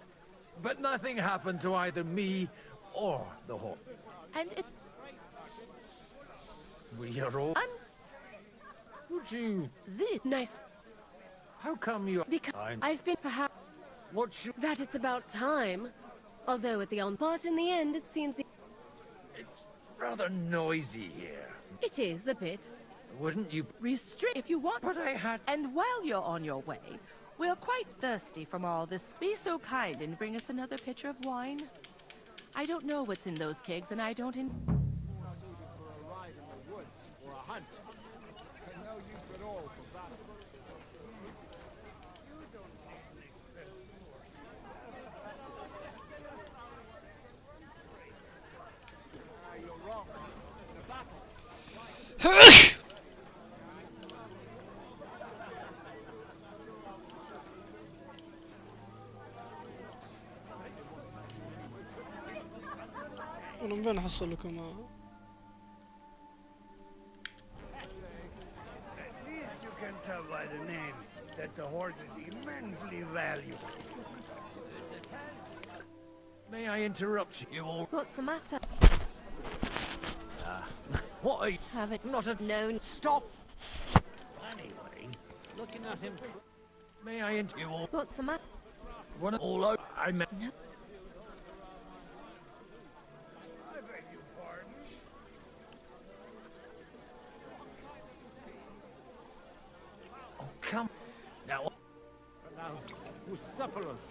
But nothing happened to either me or the horse. And it... We are all... Would you... This nice... How come you... Because I've been perhaps... What's your... That it's about time. Although at the on part in the end it seems... It's rather noisy here. It is a bit. Wouldn't you... Restrict if you want... But I had... And while you're on your way, we're quite thirsty from all this. Be so kind and bring us another pitcher of wine. I don't know what's in those kegs, and I don't Suited for a ride in the woods or a hunt. And no use at all for battle. You're wrong. In a battle. من وين احصل لكم At least you can tell by the name that the horse is immensely valuable. May I interrupt you all? What's the matter? What are you... Haven't not a... known. Stop! Anyway, looking at him... May I interrupt you all? What's the matter? One all out. I meant... No. I beg your pardon. Oh, come... Now... Bucephalus,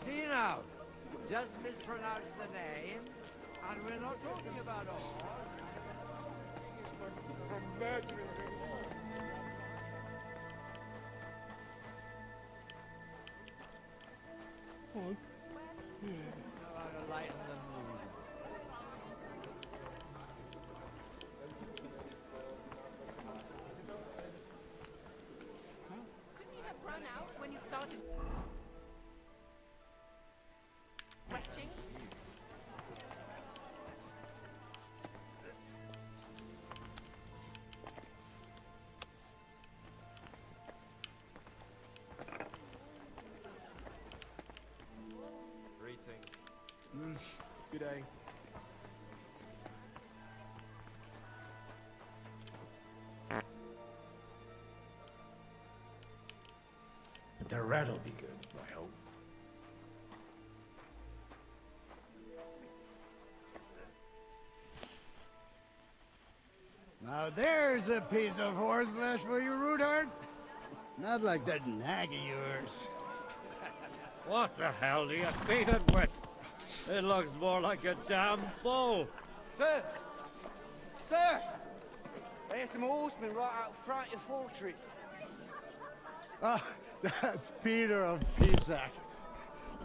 See now, just mispronounce the name, And we're not talking about all. From murdering him. Couldn't you have run out when you started retching? Good day. The rat'll be good, I hope. Now there's a piece of horseflesh for you, Rudhart. Not like that nag of yours. What the hell do you feed it with? It looks more like a damn bull. Sir! Sir! There's some horsemen right out front of the fortress. Ah, that's Peter of Pisac.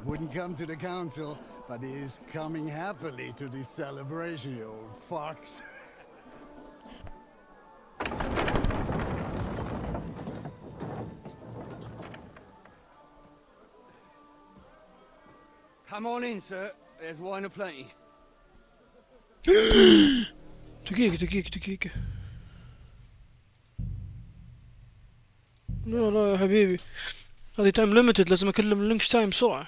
Wouldn't come to the council, but he is coming happily to the celebration, you old fox. Come on in, sir. There's wine aplenty. دقيقة لا يا حبيبي هذه تايم ليميتد لازم اكلم اللينكش تايم بسرعة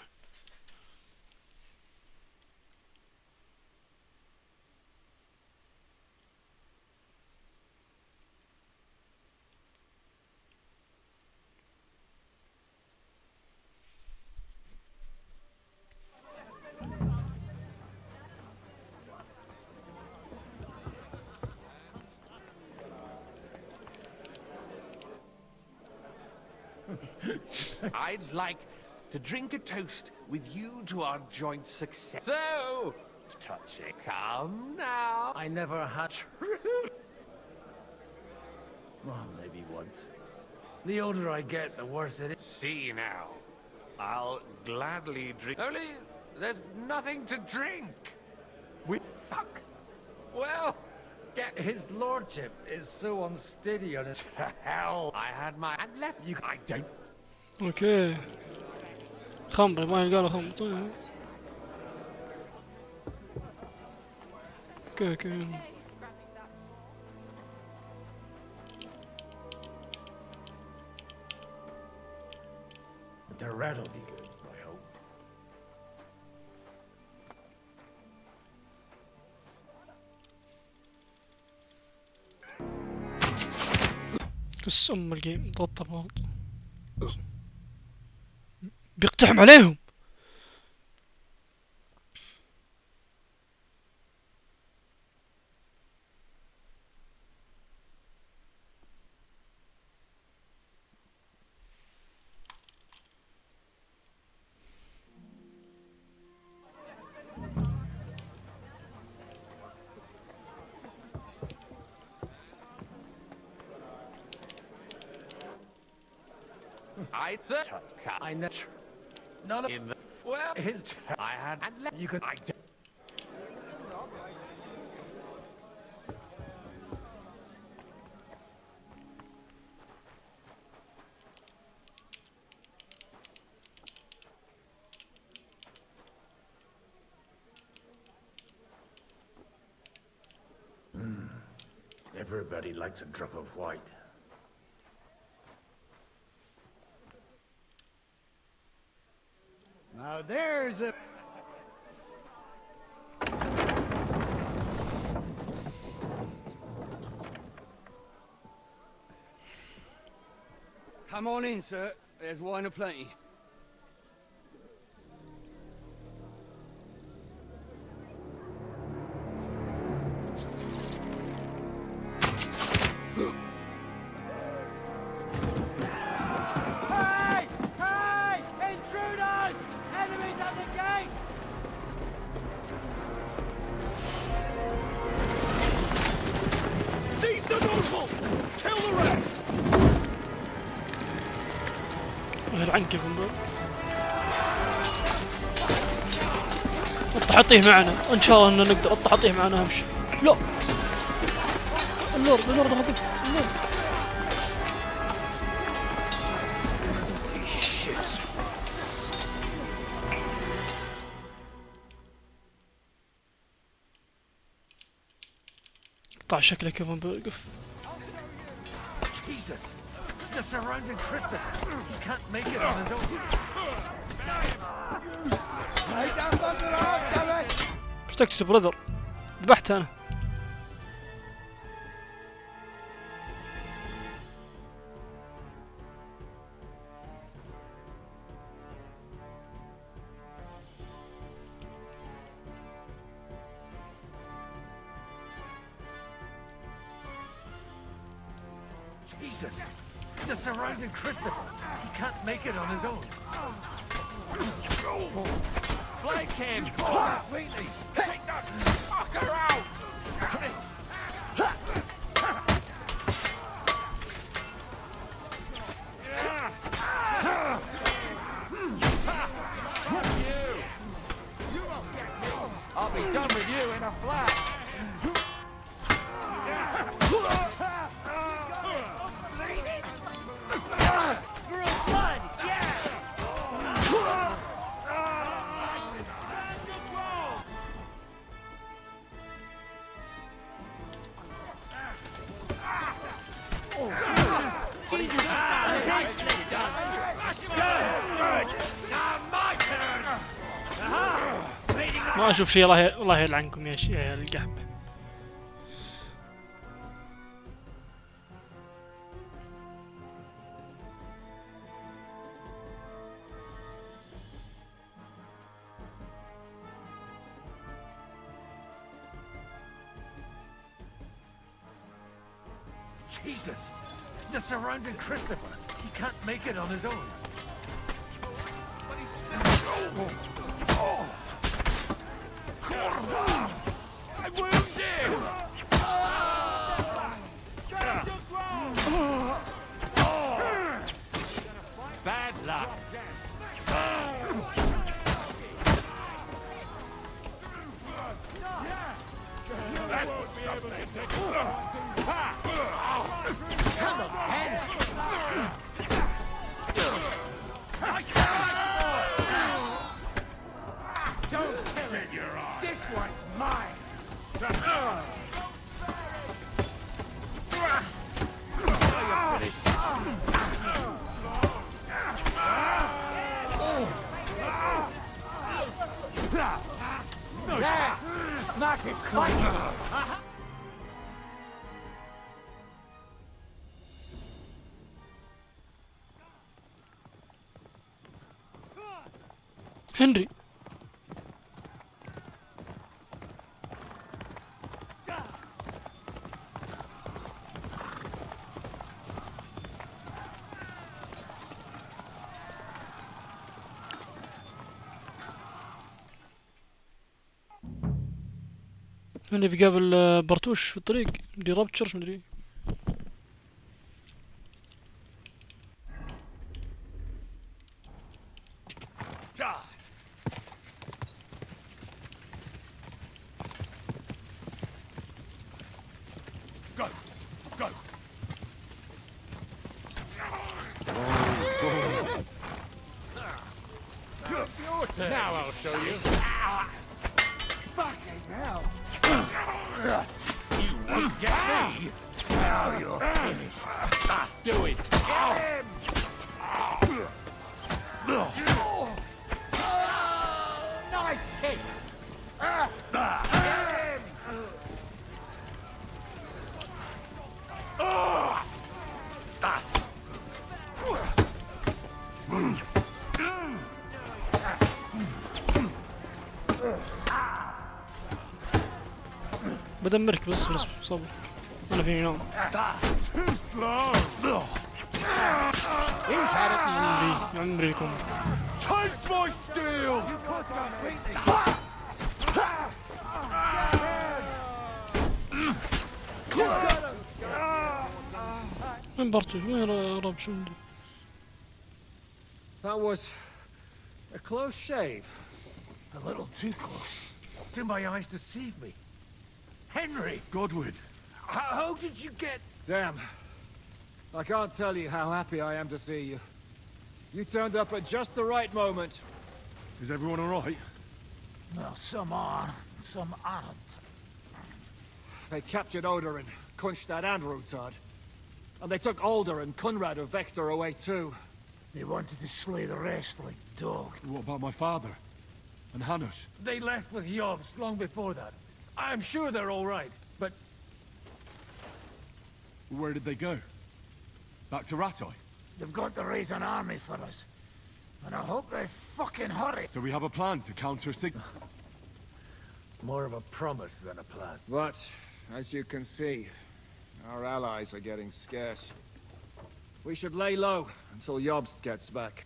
I'd like to drink a toast with you to our joint success. So, Touchy, come now. I never had. Well, maybe once. The older I get, the worse it is. See now. I'll gladly drink. Only there's nothing to drink. We fuck. Well, get his lordship is so unsteady on it. to hell. I had my hand left. You, I don't. اوكي خمر ما قالوا خمر طيب اوكي The rat'll be good, I hope. كس ام الجيم ضغط بعض بيقتحم عليهم I know. None of in the well, his. I had and left. You could. I don't. Everybody likes a drop of white. Now there's a... Come on in, sir. There's wine aplenty. Hey! Hey! Intruders! Enemies at the gates! مسؤول عنك كيفن بيرج. حطيه معنا ان شاء الله انه نقدر. حطيه معنا اهم شيء. لا اللورد خطيف اللورد. قطع شكله كيفن بيرج. Jesus! They're surrounding Christopher. He can't make it on his own. اشتكت برذر. ذبحت انا. Jesus! They're surrounding Christopher. He can't make it on his own. Flank him! Completely! Take that fucker out! I'll be done with you in a flash! ما اشوف شيء. الله يلعنكم يا القحب. Jesus! They're surrounding Christopher. He can't make it on his own. I'm wounded! Bad luck. That would be able to take Don't kill it! This one's mine! There! Smash it clean! هنري هنري بيقابل برتوش في الطريق. مدري رابتشرش مدري. Now I'll show you. Fucking hell! You won't get me. Now you're finished. Do it. Get him! Nice kick. Get him! بدمرك بس صبر. انا فيني نوم. عمريكم. Touch my steel. وين برتو؟ وين راب شو مدري. That was a close shave. A little too close. Do my eyes deceive me? Henry! Godwin! How did you get... Damn. I can't tell you how happy I am to see you. You turned up at just the right moment. Is everyone alright? Well, some are, some aren't. They captured Odorin, Kunstad and Rutard. And they took Alder and Kunrad of Vector away too. They wanted to slay the rest like dog. What about my father? And Hanush? They left with Jobst long before that. I'm sure they're all right, but... Where did they go? Back to Rattay? They've got to raise an army for us. And I hope they fucking hurry. So we have a plan to counter Sig... More of a promise than a plan. But, as you can see, our allies are getting scarce. We should lay low until Jobst gets back.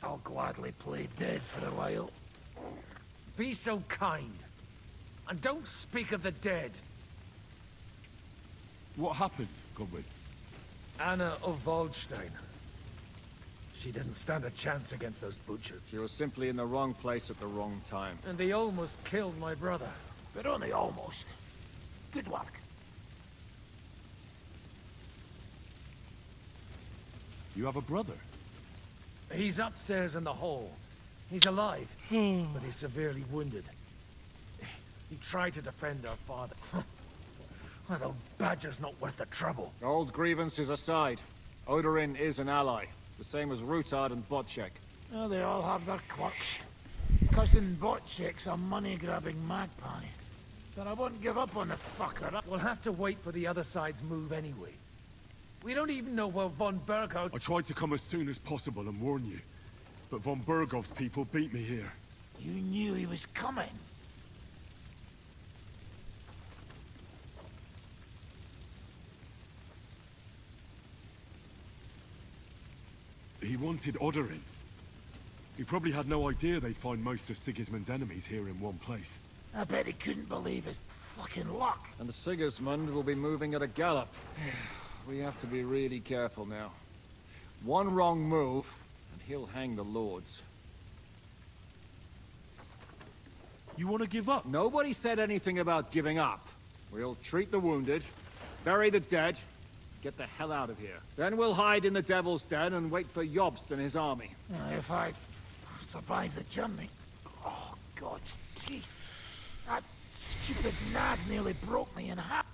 I'll gladly play dead for a while. Be so kind. And don't speak of the dead. What happened, Godwin? Anna of Waldstein. She didn't stand a chance against those butchers. She was simply in the wrong place at the wrong time. And they almost killed my brother. But only almost. Good work. You have a brother? He's upstairs in the hall. He's alive, but he's severely wounded. He tried to defend our father. That old badger's not worth the trouble. Old grievances aside, Odorin is an ally. The same as Rutard and Botchek. Well, they all have their quirks. Cousin Botchek's a money-grabbing magpie. But I won't give up on the fucker. We'll have to wait for the other side's move anyway. We don't even know where von Berghout... I tried to come as soon as possible and warn you. But von Bergov's people beat me here. You knew he was coming. He wanted Odorin. He probably had no idea they'd find most of Sigismund's enemies here in one place. I bet he couldn't believe his fucking luck. And Sigismund will be moving at a gallop. We have to be really careful now. One wrong move, and he'll hang the lords. You want to give up? Nobody said anything about giving up. We'll treat the wounded, bury the dead, get the hell out of here. Then we'll hide in the Devil's Den and wait for Jobst and his army. If I survive the journey... Oh, God's teeth. That stupid nag nearly broke me in half.